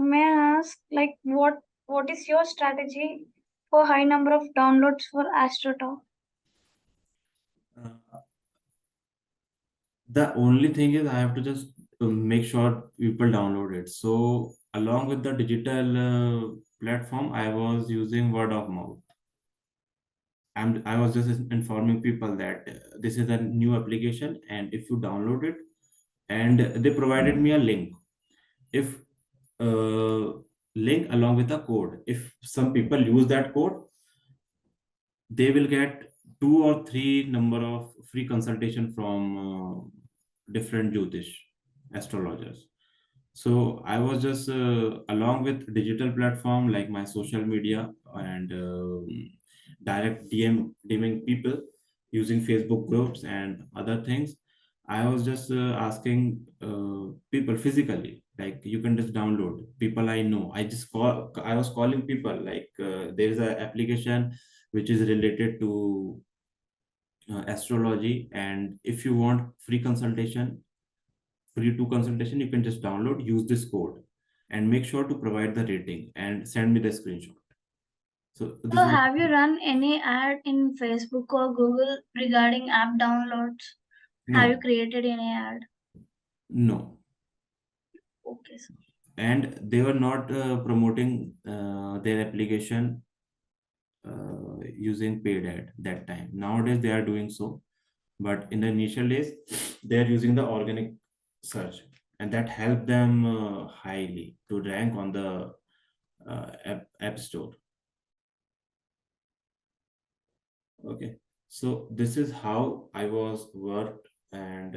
[SPEAKER 3] may I ask, like, what is your strategy for high number of downloads for AstroTalk?
[SPEAKER 1] Uh, the only thing is I have to just make sure people download it. So along with the digital platform, I was using word of mouth. I was just informing people that this is a new application, and if you download it, and they provided me a link. If link along with a code. If some people use that code, they will get 2 or 3 number of free consultation from different Jyotish astrologers. So I was just along with digital platform like my social media and direct DMing people using Facebook groups and other things. I was just asking people physically, like you can just download. People I know, I was calling people like there is an application which is related to astrology, and if you want free to consultation, you can just download, use this code, and make sure to provide the rating and send me the screenshot. So this
[SPEAKER 3] So,
[SPEAKER 1] is
[SPEAKER 3] have you run any ad in Facebook or Google regarding app downloads? Have you
[SPEAKER 1] No,
[SPEAKER 3] created any ad?
[SPEAKER 1] no.
[SPEAKER 3] Okay, sir.
[SPEAKER 1] And they were not promoting their application using paid ad that time. Nowadays they are doing so, but in the initial days they are using the organic search, and that helped them highly to rank on the app store. Okay, so this is how I was worked, and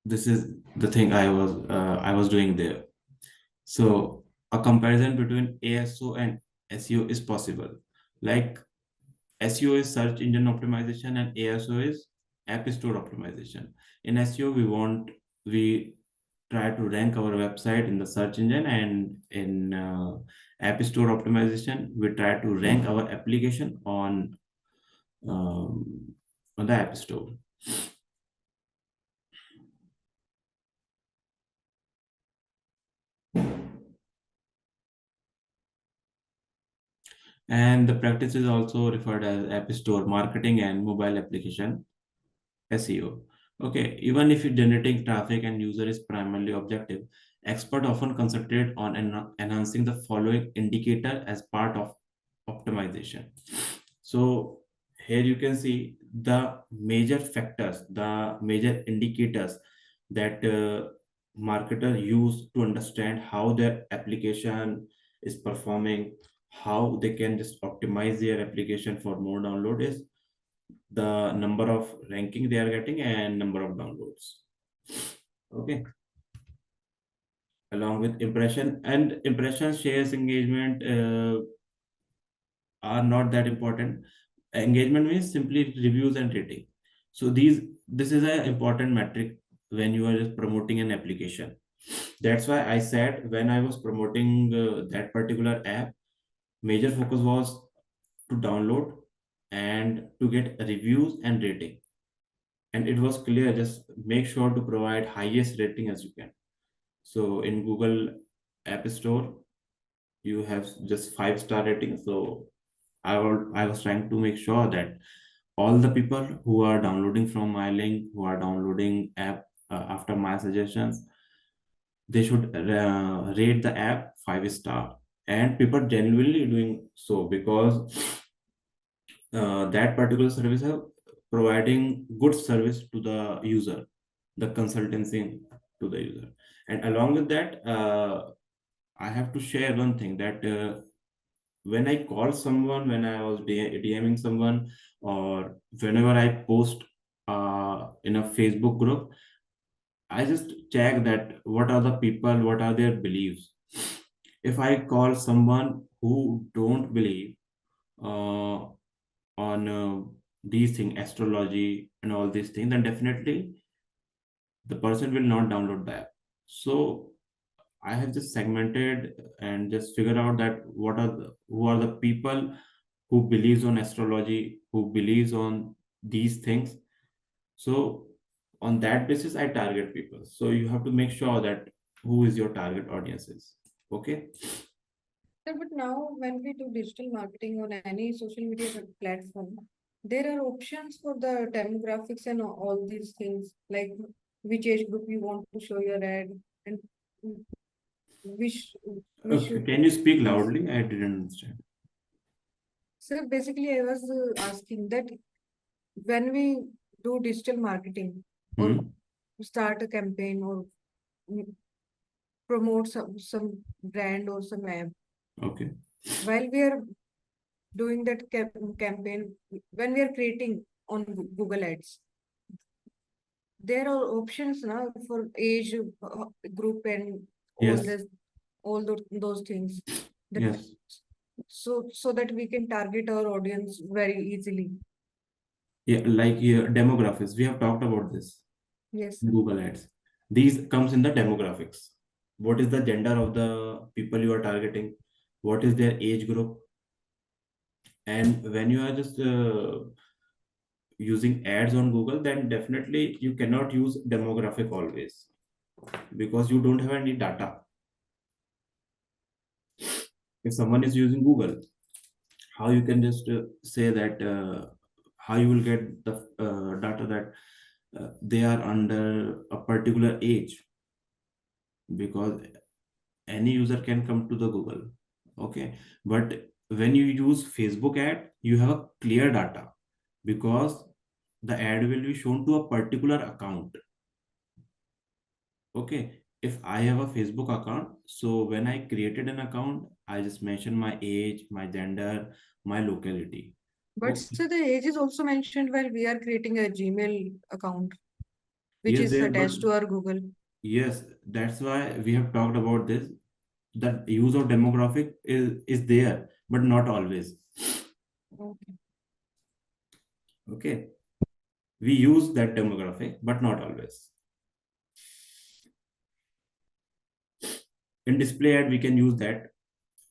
[SPEAKER 1] this is the thing I was doing there. So a comparison between ASO and SEO is possible. Like SEO is search engine optimization and ASO is app store optimization. In SEO, we try to rank our website in the search engine, and in app store optimization, we try to rank our application um, on the app store. And the practice is also referred as app store marketing and mobile application SEO. Okay, even if generating traffic and user is primarily objective, expert often concentrate on enhancing the following indicator as part of optimization. So here you can see the major factors, the major indicators that marketer use to understand how their application is performing, how they can just optimize their application for more download is the number of ranking they are getting and number of downloads. Okay, along with impression, and impression shares engagement are not that important. Engagement means simply reviews and rating. So this is an important metric when you are just promoting an application. That's why I said when I was promoting that particular app, major focus was to download and to get reviews and rating. And it was clear, just make sure to provide highest rating as you can. So in Google App Store, you have just 5-star rating. So I was trying to make sure that all the people who are downloading from my link, who are downloading app after my suggestions, they should rate the app 5-star. And people genuinely doing so because that particular service have providing good service to the user, the consultancy to the user. And along with that, I have to share one thing that when I call someone, when I was DMing someone, or whenever I post in a Facebook group, I just check that what are the people, what are their beliefs. If I call someone who don't believe uh, on these things, astrology and all these things, then definitely the person will not download the app. So I have just segmented and just figured out that who are the people who believes on astrology, who believes on these things. So on that basis, I target people. So you have to make sure that who is your target audience is. Okay.
[SPEAKER 2] Sir, but now when we do digital marketing on any social media platform, there are options for the demographics and all these things, like which age group you want to show your ad and which which
[SPEAKER 1] Okay. Can you speak
[SPEAKER 2] things.
[SPEAKER 1] loudly? I didn't understand.
[SPEAKER 2] So basically, I was asking that when we do digital marketing or
[SPEAKER 1] Hmm.
[SPEAKER 2] start a campaign or mm, promote some brand or some app,
[SPEAKER 1] Okay.
[SPEAKER 2] while we are doing that campaign, when we are creating on Google Ads, there are options now for age group and all
[SPEAKER 1] Yes.
[SPEAKER 2] this, all those things. That
[SPEAKER 1] Yes.
[SPEAKER 2] so that we can target our audience very easily.
[SPEAKER 1] Yeah. Like demographics. We have talked about this.
[SPEAKER 2] Yes, sir.
[SPEAKER 1] Google Ads. These comes in the demographics. What is the gender of the people you are targeting? What is their age group? And when you are just using ads on Google, then definitely you cannot use demographic always because you don't have any data. If someone is using Google, how you can just say that how you will get the data that they are under a particular age, because any user can come to the Google. Okay, but when you use Facebook ad, you have a clear data, because the ad will be shown to a particular account. Okay, if I have a Facebook account, so when I created an account, I just mention my age, my gender, my locality.
[SPEAKER 2] But
[SPEAKER 1] Okay.
[SPEAKER 2] so the age is also mentioned while we are creating a Gmail account, which
[SPEAKER 1] Yes,
[SPEAKER 2] is
[SPEAKER 1] there, but
[SPEAKER 2] attached to our Google.
[SPEAKER 1] yes, that's why we have talked about this. That use of demographic is there, but not always.
[SPEAKER 2] Okay.
[SPEAKER 1] Okay, we use that demographic, but not always. In display ad, we can use that,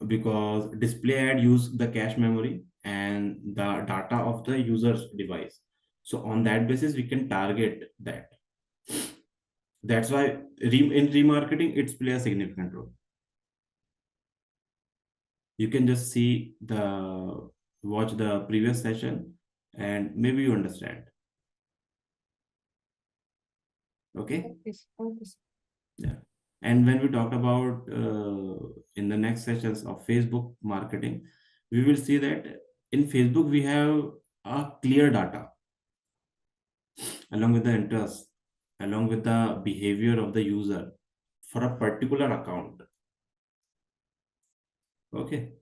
[SPEAKER 1] because display ad use the cache memory and the data of the user's device. So on that basis, we can target that. That's why in remarketing, it's play a significant role. You can just see the watch the previous session and maybe you understand. Okay.
[SPEAKER 2] Okay. Okay.
[SPEAKER 1] Yeah. And when we talk about in the next sessions of Facebook marketing, we will see that in Facebook we have a clear data along with the interest, along with the behavior of the user for a particular account. Okay.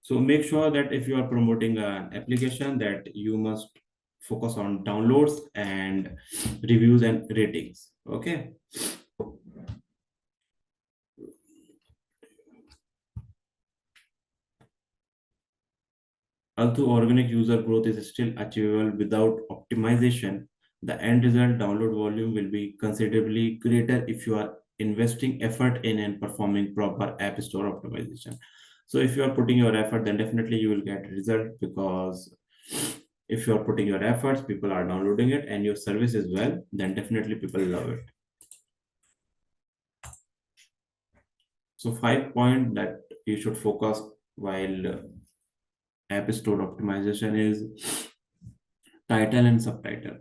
[SPEAKER 1] So make sure that if you are promoting an application, that you must focus on downloads and reviews and ratings. Okay. Although organic user growth is still achievable without optimization, the end result download volume will be considerably greater if you are investing effort in and performing proper app store optimization. So if you are putting your effort, then definitely you will get result, because if you are putting your efforts, people are downloading it, and your service is well, then definitely people love it. So 5 points that you should focus while app store optimization is title and subtitle.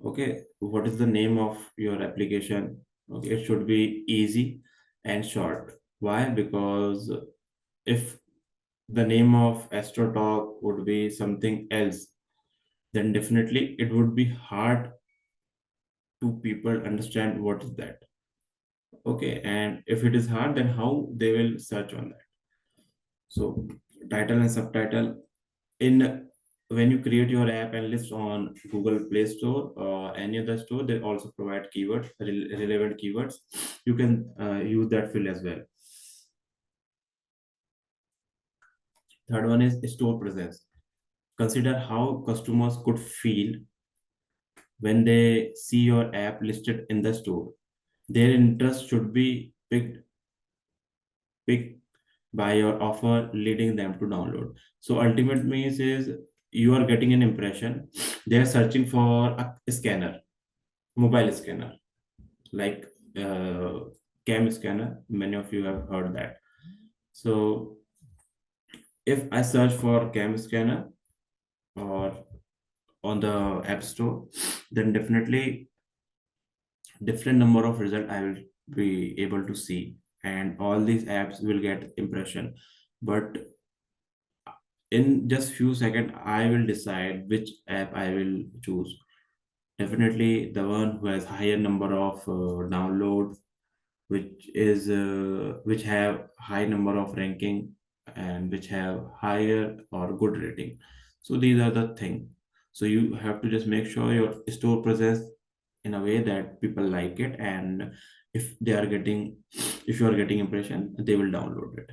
[SPEAKER 1] Okay, what is the name of your application? Okay, it should be easy and short. Why? Because if the name of astrotalk would be something else, then definitely it would be hard to people understand what is that. Okay, and if it is hard, then how they will search on that? So title and subtitle, in when you create your app and list on Google Play Store or any other store, they also provide keywords, relevant keywords. You can use that field as well. Third one is store presence. Consider how customers could feel when they see your app listed in the store. Their interest should be picked by your offer, leading them to download. So ultimate means is you are getting an impression. They are searching for a scanner, mobile scanner, like cam scanner. Many of you have heard that. So if I search for cam scanner or on the app store, then definitely different number of result I will be able to see, and all these apps will get impression. But in just few seconds, I will decide which app I will choose. Definitely the one who has higher number of downloads, which have high number of ranking, and which have higher or good rating. So these are the thing. So you have to just make sure your store presence in a way that people like it, and if they are getting if you are getting impression, they will download it.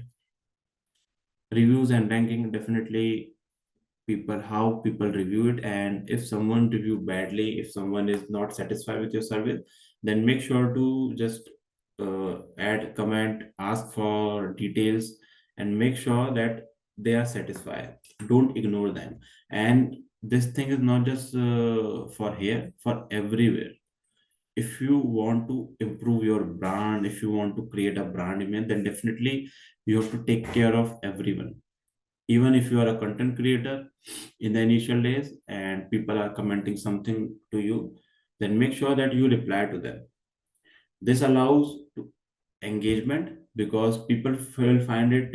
[SPEAKER 1] Reviews and ranking, definitely people, how people review it, and if someone review badly, if someone is not satisfied with your service, then make sure to just add comment, ask for details, and make sure that they are satisfied. Don't ignore them. And this thing is not just for here, for everywhere. if you want to improve your brand, if you want to create a brand image, then definitely you have to take care of everyone. Even if you are a content creator in the initial days and people are commenting something to you, then make sure that you reply to them. This allows engagement because people will find it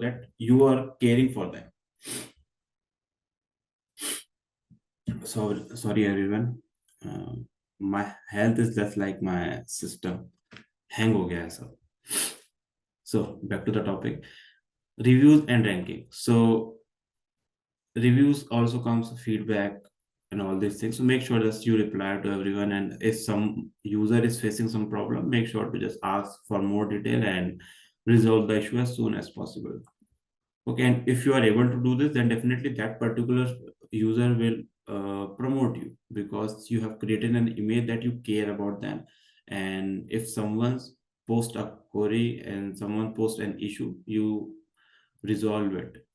[SPEAKER 1] that you are caring for them. Sorry everyone, uh, my health is just like my system hang ho gaya hai sab. So back to the topic, reviews and ranking. So reviews also comes feedback and all these things, so make sure that you reply to everyone, and if some user is facing some problem, make sure to just ask for more detail and resolve the issue as soon as possible. Okay, and if you are able to do this, then definitely that particular user will promote you because you have created an image that you care about them. And if someone's post a query and someone post an issue, you resolve it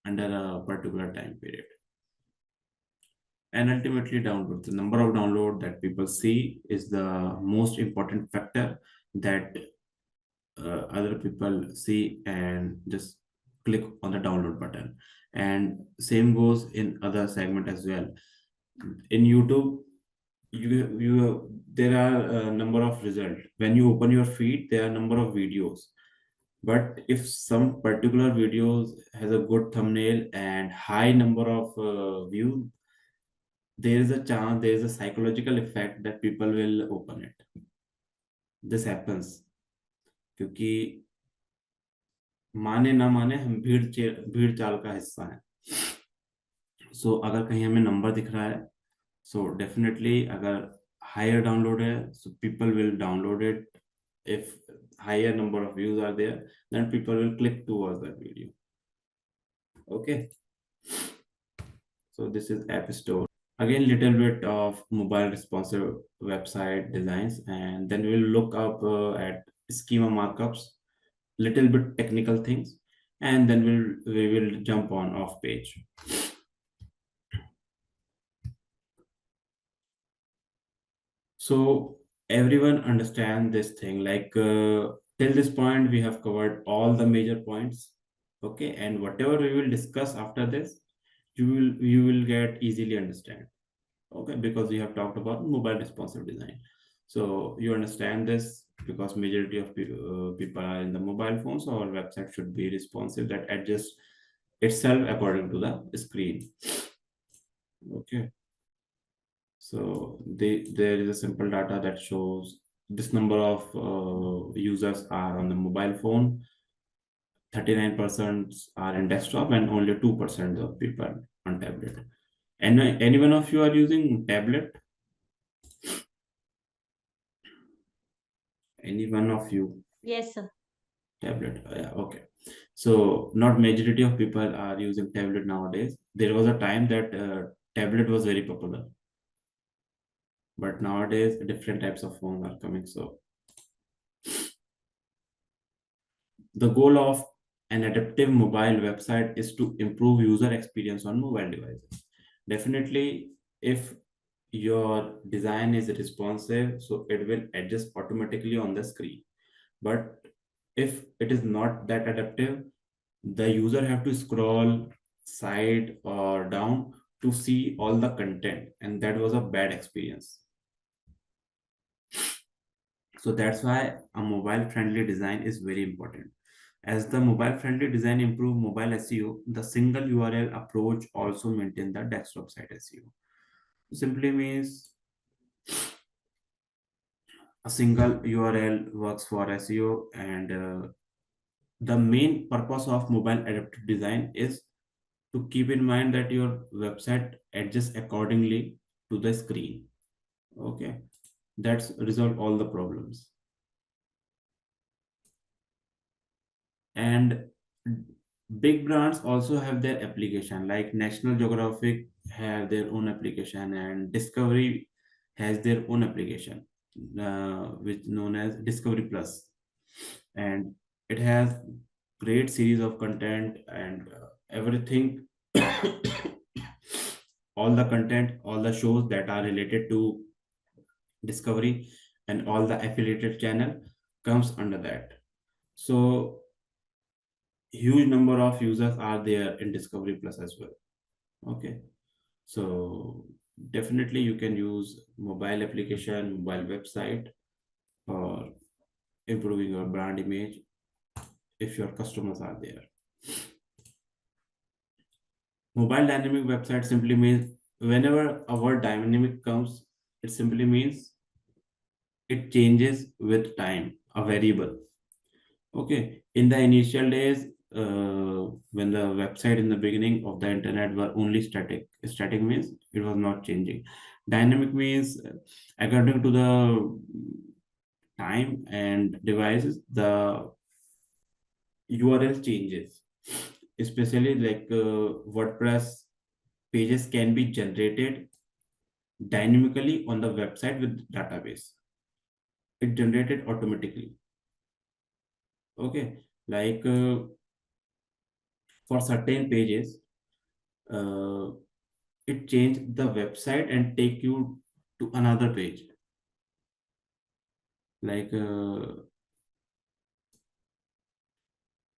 [SPEAKER 1] under a particular time period. And ultimately, download, the number of download that people see is the most important factor that other people see and just click on the download button. And same goes in other segment as well. In YouTube, you there are a number of results. When you open your feed, there are a number of videos. But if some particular videos has a good thumbnail and high number of views, there is a chance, there is a psychological effect that people will open it. This happens क्योंकि माने ना माने हम भीड़ चाल का हिस्सा है. सो अगर कहीं हमें नंबर दिख रहा है, सो डेफिनेटली अगर हायर डाउनलोड है, so people will download it. If higher number of views are there, then people will click towards that video. Okay, so this is App Store. Again, little bit of mobile responsive website designs, and then we'll look up at schema markups, little bit technical things, and then we will jump on off page. So everyone understand this thing, like till this point we have covered all the major points. Okay, and whatever we will discuss after this, you will get easily understand. Okay, because we have talked about mobile responsive design, so you understand this because majority of people are in the mobile phones, so our website should be responsive, that adjusts itself according to the screen. Okay, so there is a simple data that shows this number of users are on the mobile phone, 39% are in desktop, and only 2% of people on tablet. And any one of you are using tablet? Any one of you?
[SPEAKER 4] Yes, sir.
[SPEAKER 1] Tablet. Yeah, okay. So not majority of people are using tablet nowadays. There was a time that tablet was very popular, but nowadays different types of phones are coming. So the goal of an adaptive mobile website is to improve user experience on mobile devices. Definitely, if your design is responsive, so it will adjust automatically on the screen. But if it is not that adaptive, the user have to scroll side or down to see all the content, and that was a bad experience. So that's why a mobile friendly design is very important. As the mobile friendly design improve mobile SEO, the single URL approach also maintain the desktop site SEO. Simply means a single URL works for SEO, and the main purpose of mobile adaptive design is to keep in mind that your website adjusts accordingly to the screen. Okay, that's resolve all the problems. And big brands also have their application, like National Geographic have their own application, and Discovery has their own application, which known as Discovery Plus, and it has great series of content and everything. All the content, all the shows that are related to discovery, and all the affiliated channel comes under that. So huge number of users are there in Discovery Plus as well. Okay, so definitely you can use mobile application, mobile website for improving your brand image if your customers are there. Mobile dynamic website simply means, whenever a word dynamic comes, it simply means it changes with time, a variable. Okay, in the initial days, when the website in the beginning of the internet were only static. Static means it was not changing. Dynamic means according to the time and devices, the URL changes. Especially like WordPress pages can be generated dynamically on the website with database. It generated automatically. Okay, like for certain pages, uh, it changed the website and take you to another page. Like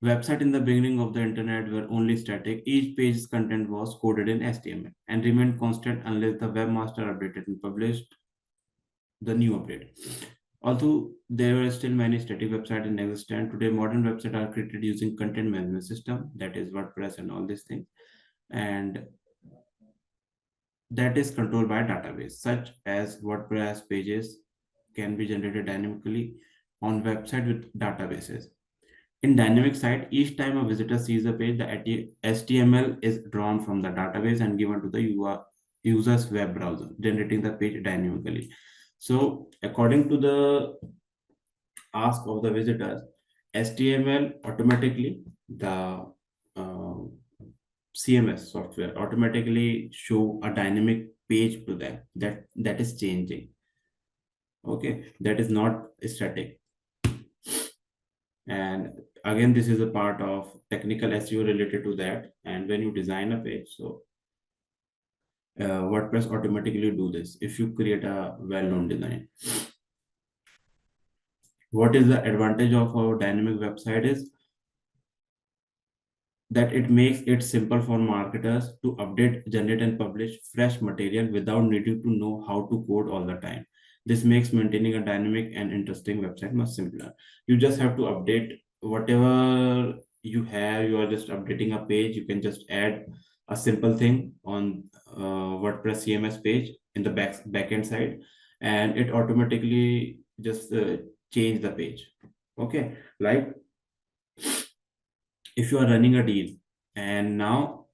[SPEAKER 1] website in the beginning of the internet were only static. Each page's content was coded in HTML and remained constant unless the webmaster updated and published the new update. Although there were still many static websites in existence, today modern websites are created using content management system, that is WordPress and all these things, and that is controlled by a database, such as WordPress pages can be generated dynamically on website with databases. In dynamic site, each time a visitor sees a page, the HTML is drawn from the database and given to the user's web browser, generating the page dynamically. So according to the ask of the visitors, HTML automatically, the uh, CMS software automatically show a dynamic page to them that is changing. Okay, that is not static. And again, this is a part of technical SEO related to that. And when you design a page, so WordPress automatically do this if you create a well-known design. What is the advantage of our dynamic website is that it makes it simple for marketers to update, generate, and publish fresh material without needing to know how to code all the time. This makes maintaining a dynamic and interesting website much simpler. You just have to update whatever you have. You are just updating a page. You can just add a simple thing on WordPress CMS page in the backend side, and it automatically just change the page. Okay, like if you are running a deal and now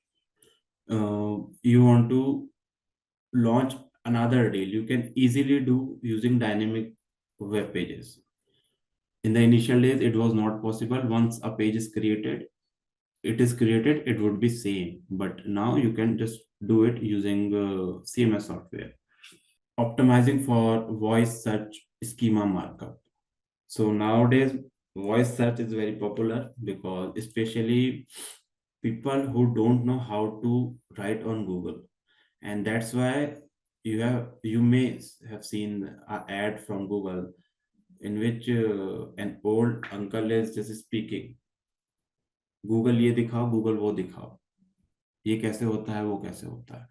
[SPEAKER 1] you want to launch another deal, you can easily do using dynamic web pages. In the initial days, it was not possible. Once a page is created, it would be same. But now you can just do it using CMS software. Optimizing for voice search schema markup. So nowadays, voice search is very popular because especially people who don't know how to write on Google, and that's why you may have seen an ad from Google in which an old uncle is just speaking, Google ये दिखाओ, Google वो दिखाओ, ये कैसे होता है, वो कैसे होता है.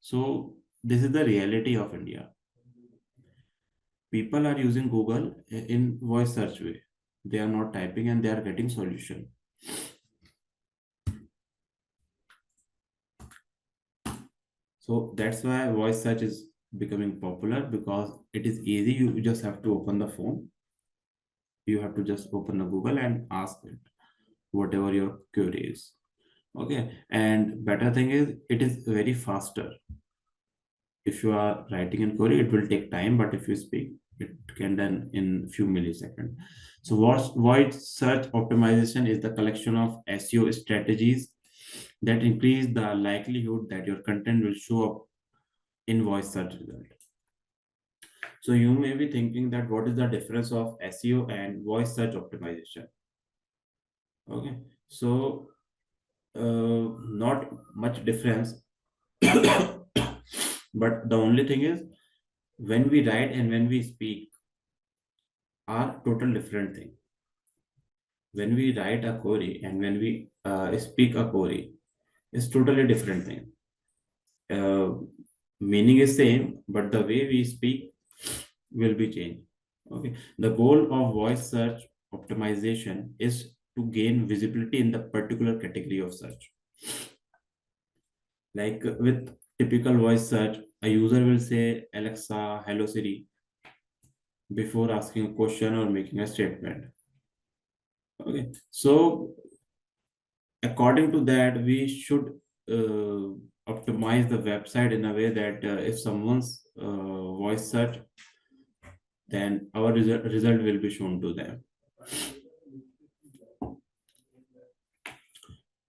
[SPEAKER 1] So this is the reality of India. People are using Google in voice search way. They are not typing and they are getting solution. So that's why voice search is becoming popular, because it is easy. You just have to open the phone. You have to just open the Google and ask it whatever your query is. Okay, and better thing is it is very faster. If you are writing in query, it will take time, but if you speak, it can done in few milliseconds. So voice search optimization is the collection of SEO strategies that increase the likelihood that your content will show up in voice search result. So you may be thinking that what is the difference of SEO and voice search optimization? Okay, so not much difference, but the only thing is when we write and when we speak are total different thing. When we write a query and when we speak a query, it's totally different thing. Meaning is same, but the way we speak will be changed. Okay. The goal of voice search optimization is to gain visibility in the particular category of search. Like with typical voice search, a user will say Alexa, hello Siri before asking a question or making a statement. Okay. So according to that, we should optimize the website in a way that if someone's voice search, then our result will be shown to them.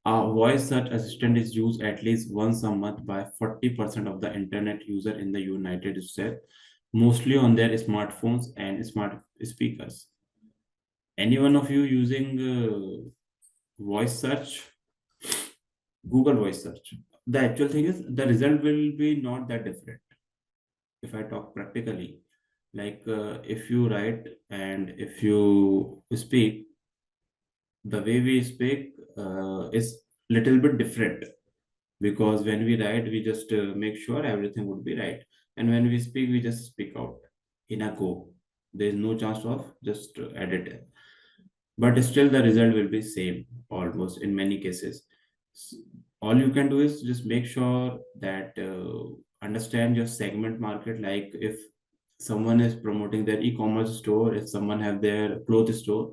[SPEAKER 1] A voice search assistant is used at least once a month by 40% of the internet user in the United States, mostly on their smartphones and smart speakers. Any one of you using voice search, Google voice search? The actual thing is the result will be not that different. If I talk practically, like if you write and if you speak, the way we speak is little bit different, because when we write we just make sure everything would be right, and when we speak we just speak out in a go. There is no chance of just edit it, but still the result will be same almost in many cases. All you can do is just make sure that understand your segment market. Like if someone is promoting their e-commerce store, if someone have their clothes store,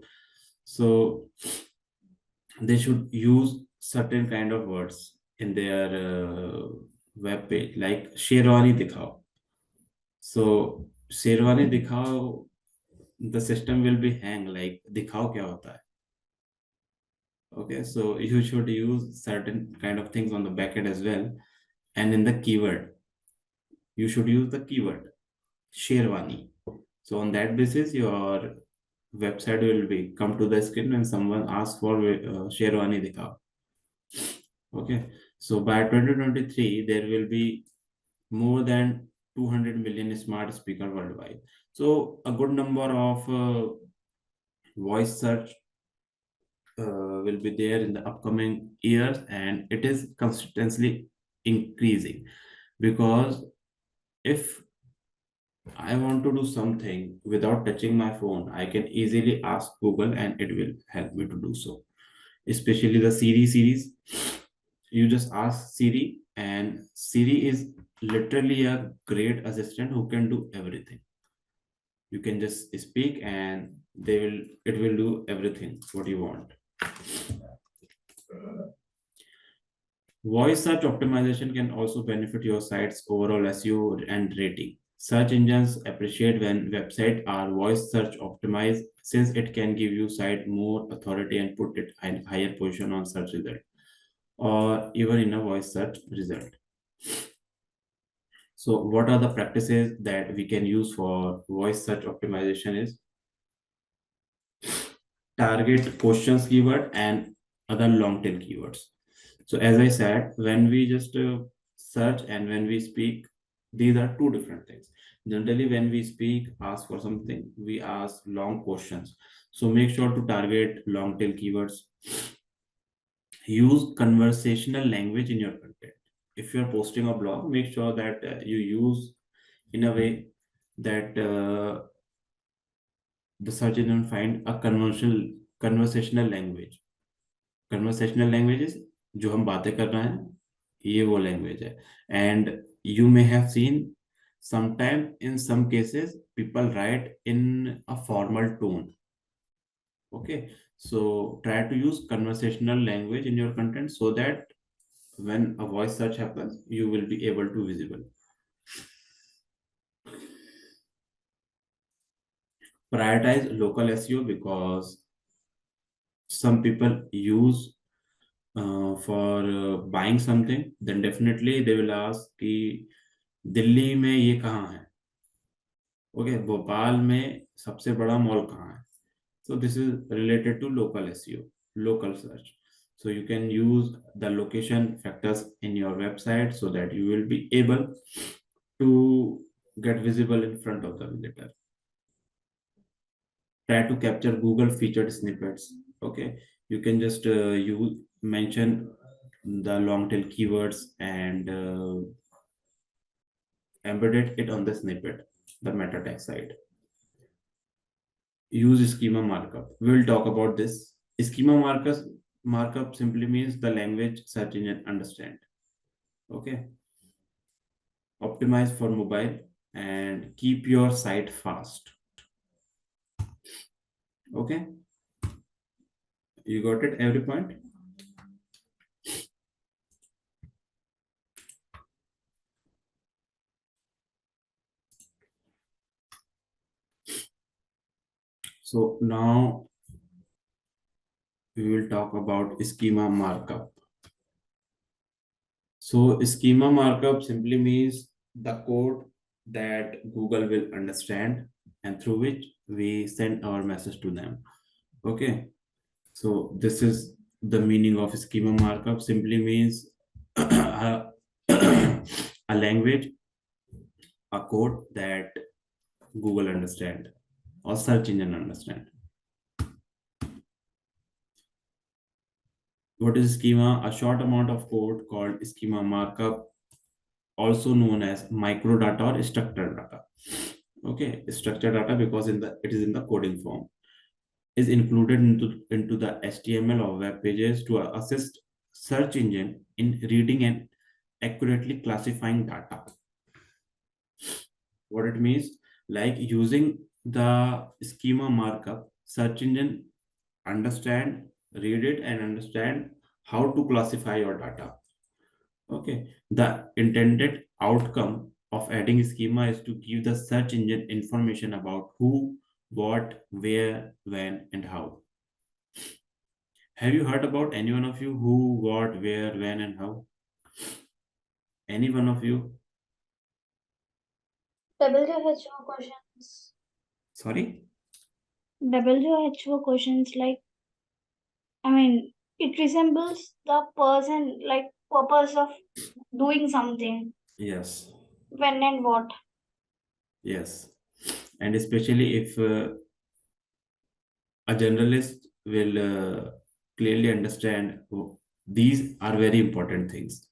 [SPEAKER 1] so they should use certain kind of words in their web page, like sherwani dikhao. So sherwani dikhao, the system will be hang like dikhao kya hota hai. Okay, so you should use certain kind of things on the backend as well. And in the keyword, you should use the keyword sherwani. So on that basis, your website will be come to the screen when someone asks for sherwani dikhao. Okay, so by 2023, there will be more than 200 million smart speaker worldwide. So a good number of voice search will be there in the upcoming years, and it is consistently increasing, because if I want to do something without touching my phone, I can easily ask Google and it will help me to do so. Especially the Siri series. You just ask Siri, and Siri is literally a great assistant who can do everything. You can just speak and it will do everything what you want. Voice search optimization can also benefit your site's overall SEO and rating. Search engines appreciate when websites are voice search optimized, since it can give your site more authority and put it in higher position on search result, or even in a voice search result. So what are the practices that we can use for voice search optimization is target questions keyword and other long tail keywords. So as I said, when we just search and when we speak, these are two different things. Generally, when we speak, ask for something, we ask long questions. So make sure to target long tail keywords. Use conversational language in your content. If you're posting a blog, make sure that you use in a way that the search engine find a conversational language. Conversational languages जो हम बातें कर रहे हैं, ये वो language है. And you may have seen sometime in some cases people write in a formal tone. Okay, so try to use conversational language in your content so that when a voice search happens, you will be able to visible. Prioritize local SEO, because some people use for buying something, then definitely they will ask कि दिल्ली में ये कहाँ है. Okay, Bhopal में सबसे बड़ा mall कहाँ है. So this is related to local SEO, local search. So you can use the location factors in your website so that you will be able to get visible in front of the visitor. Try to capture Google featured snippets. Okay, you can just you mention the long tail keywords and embedded it on the snippet, the meta text side. Use schema markup. We will talk about this. Schema markup simply means the language search engine understand. Okay. Optimize for mobile and keep your site fast. Okay. You got it, every point? So now we will talk about schema markup. So schema markup simply means the code that Google will understand and through which we send our message to them. Okay. So this is the meaning of schema markup. Simply means a, a language, a code that Google understand or search engine understand. What is schema? A short amount of code called schema markup, also known as microdata or structured data. Okay, structured data because it is in the coding form, is included into the HTML of web pages to assist search engine in reading and accurately classifying data. What it means, like using the schema markup, search engine read it and understand how to classify your data. Okay, the intended outcome of adding schema is to give the search engine information about who, what, where, when, and how. Have you heard about any one of you who, what, where, when, and how? Any one of you?
[SPEAKER 3] WHO questions.
[SPEAKER 1] Sorry?
[SPEAKER 3] WHO questions like, I mean, it resembles the person, like purpose of doing something.
[SPEAKER 1] Yes.
[SPEAKER 3] When and what.
[SPEAKER 1] Yes. And especially if a generalist will clearly understand these are very important things: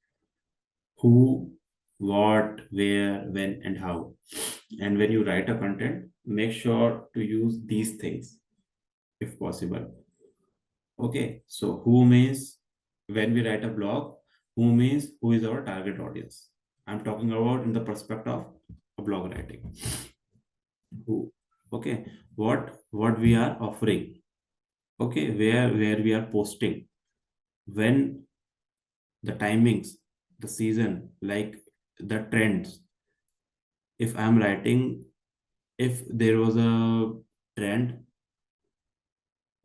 [SPEAKER 1] who, what, where, when, and how. And when you write a content, make sure to use these things if possible. Okay, so who means, when we write a blog, who means who is our target audience. I'm talking about in the perspective of a blog writing. Who? Okay, what we are offering. Okay, where we are posting, when, the timings, the season, like the trends. If I'm writing, if there was a trend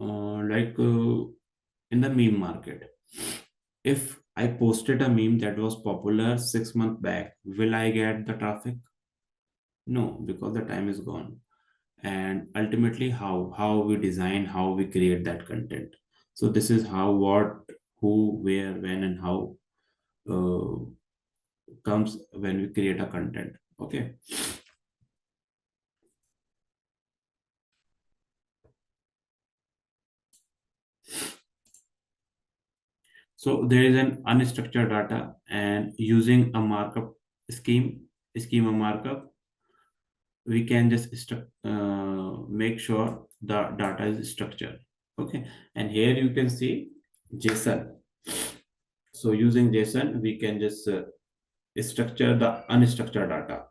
[SPEAKER 1] in the meme market, if I posted a meme that was popular 6 months back, will I get the traffic? No, because the time is gone. And ultimately, how we design, how we create that content. So this is how, what, who, where, when, and how uh, comes when we create a content. Okay. So there is an unstructured data, and using a markup schema markup, we can just make sure the data is structured. Okay. And here you can see JSON. So using JSON, we can just structure the unstructured data.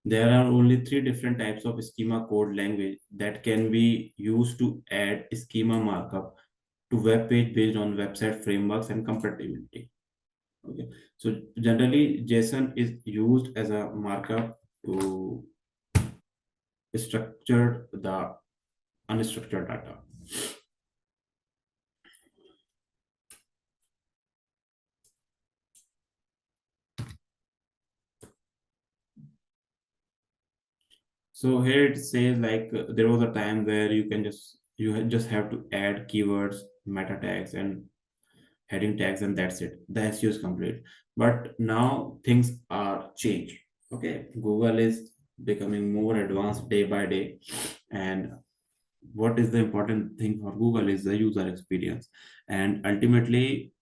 [SPEAKER 1] There are only 3 different types of schema code language that can be used to add schema markup to web page based on website frameworks and compatibility. Okay, so generally JSON is used as a markup to structure the unstructured data. So here it says like there was a time where you just have to add keywords, meta tags, and heading tags, and that's it. The SEO is complete. But now things are changed. Okay, Google is becoming more advanced day by day, and what is the important thing for Google is the user experience. And ultimately,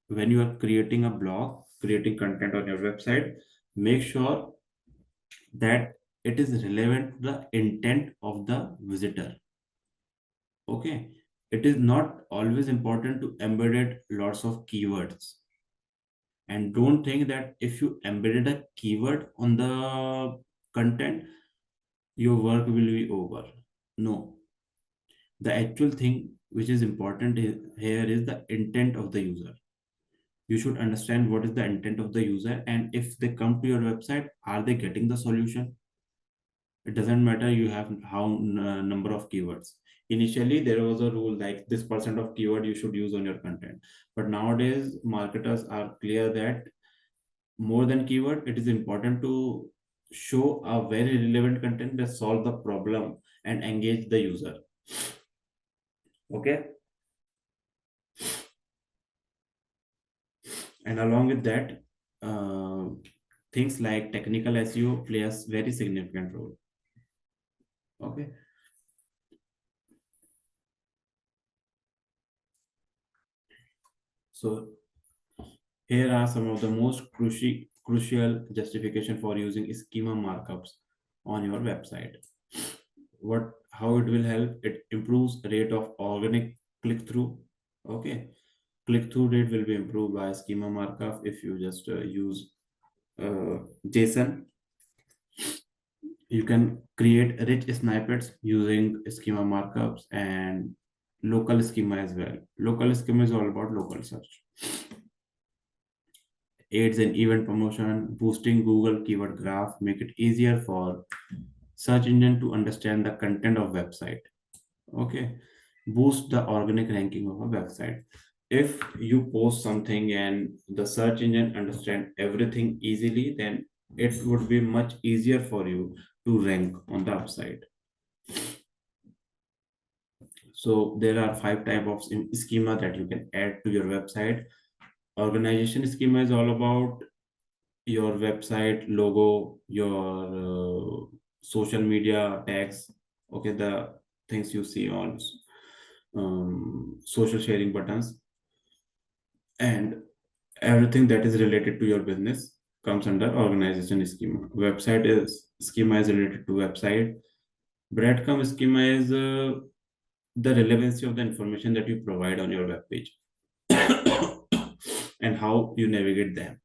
[SPEAKER 1] when you are creating a blog, creating content on your website, make sure that it is relevant to the intent of the visitor. Okay, it is not always important to embed lots of keywords. And don't think that if you embedded a keyword on the content, your work will be over. No, the actual thing which is important here is the intent of the user. You should understand what is the intent of the user, and if they come to your website, are they getting the solution? It doesn't matter you have how number of keywords. Initially there was a rule like this percent of keyword you should use on your content, but nowadays marketers are clear that more than keyword, it is important to show a very relevant content that solve the problem and engage the user. Okay, and along with that, uh, things like technical SEO play a very significant role. Okay, so here are some of the most crucial justification for using schema markups on your website. What, how it will help? It improves rate of organic click through. Okay, click through rate will be improved by schema markup if you just use JSON. You can create rich snippets using schema markups and local schema as well. Local schema is all about local search. Aids and event promotion, boosting Google keyword graph, make it easier for search engine to understand the content of website. Okay, boost the organic ranking of a website. If you post something and the search engine understand everything easily, then it would be much easier for you to rank on the website. So there are 5 type of schema that you can add to your website. Organization schema is all about your website logo, your social media tags. Okay, the things you see on social sharing buttons, and everything that is related to your business comes under organization schema. Website is schema is related to website. Breadcrumb schema is the relevancy of the information that you provide on your web page and how you navigate them.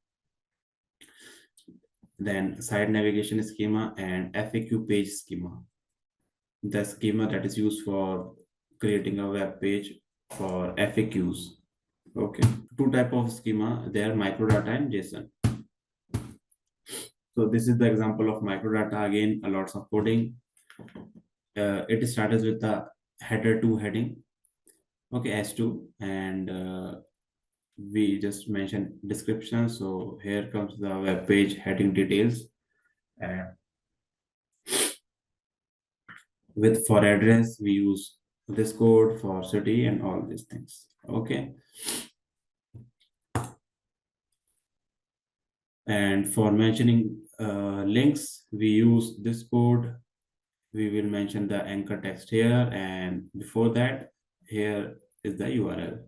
[SPEAKER 1] Then site navigation schema and FAQ page schema, the schema that is used for creating a web page for FAQs. Okay, 2 type of schema, they are microdata and JSON. So this is the example of microdata. Again, a lots of coding. It starts with the header to heading. Okay, S2, and we just mentioned description. So here comes the web page heading details, and with for address we use this code, for city and all these things. Okay, and for mentioning links we use this code. We will mention the anchor text here, and before that here is the URL.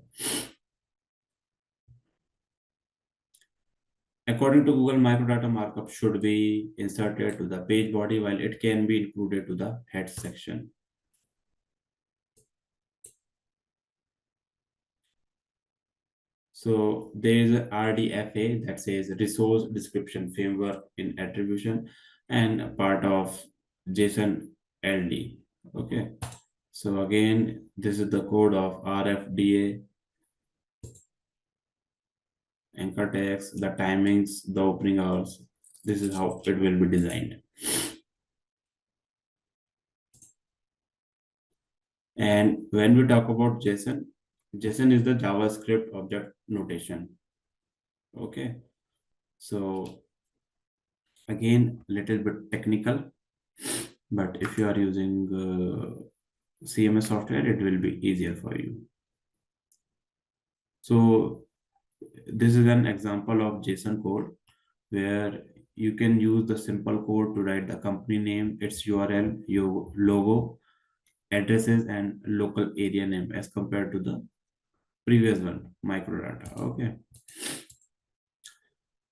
[SPEAKER 1] According to Google, microdata markup should be inserted to the page body, while it can be included to the head section. So there is a RDFA that says resource description framework in attribution and a part of JSON LD. Okay. So again, this is the code of RFDA, anchor text, the timings, the opening hours. This is how it will be designed. And when we talk about JSON, JSON is the JavaScript object notation. Okay. So again, little bit technical, but if you are using CMS software, it will be easier for you. So this is an example of JSON code where you can use the simple code to write the company name, its URL, your logo, addresses, and local area name as compared to the previous one, microdata. Okay.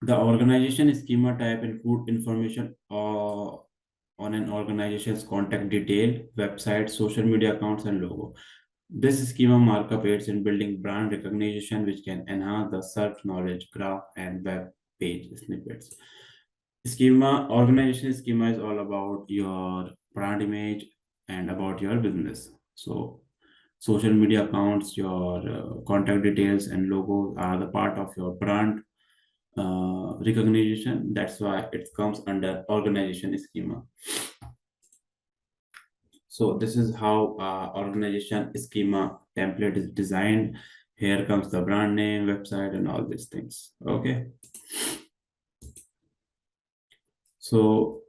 [SPEAKER 1] The organization schema type include information on an organization's contact detail, website, social media accounts, and logo. This schema markup aids in building brand recognition, which can enhance the search knowledge graph and web page snippets. Organization schema is all about your brand image and about your business. So, social media accounts, your contact details, and logos are the part of your brand recognition. That's why it comes under organization schema. So this is how organization schema template is designed. Here comes the brand name, website, and all these things. Okay. So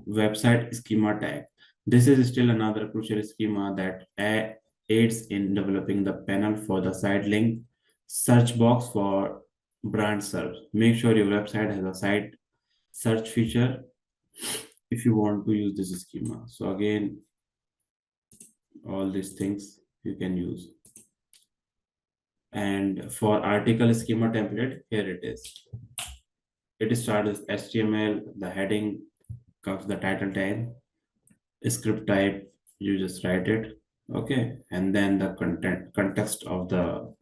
[SPEAKER 1] website schema tag. This is still another crucial schema that aids in developing the panel for the site link search box for brand search. Make sure your website has a site search feature if you want to use this schema. So again, all these things you can use. And for article schema template, here it is. It starts with HTML, the heading comes the title tag, script type, you just write it, okay, and then the context of the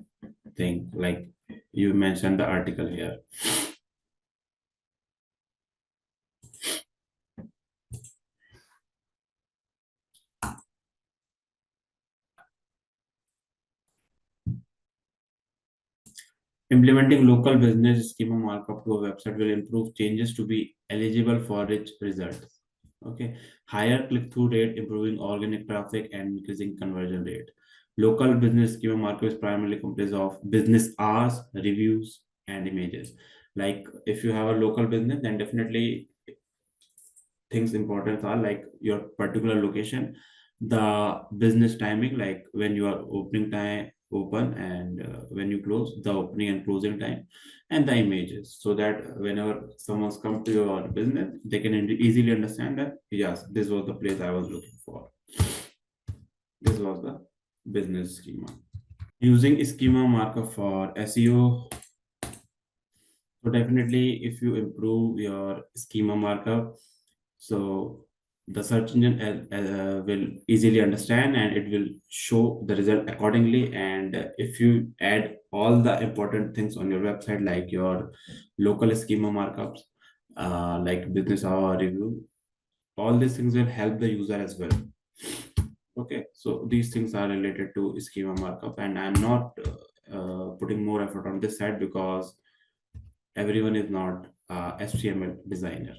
[SPEAKER 1] thing, like you mentioned the article here. Implementing local business schema markup to a website will improve changes to be eligible for rich results. Okay, higher click-through rate, improving organic traffic, and increasing conversion rate. Local business schema markup is primarily composed of business hours, reviews, and images. Like if you have a local business, then definitely things important are like your particular location, the business timing, like when you are opening time open and when you close, the opening and closing time, and the images, so that whenever someone's come to your business, they can easily understand that yes, this was the place I was looking for. This was the business schema. Using schema markup for SEO. So definitely, if you improve your schema markup, so the search engine will easily understand and it will show the result accordingly. And if you add all the important things on your website, like your local schema markups, like business hour review, all these things will help the user as well. Okay, so these things are related to schema markup, and I'm not putting more effort on this side because everyone is not HTML designer.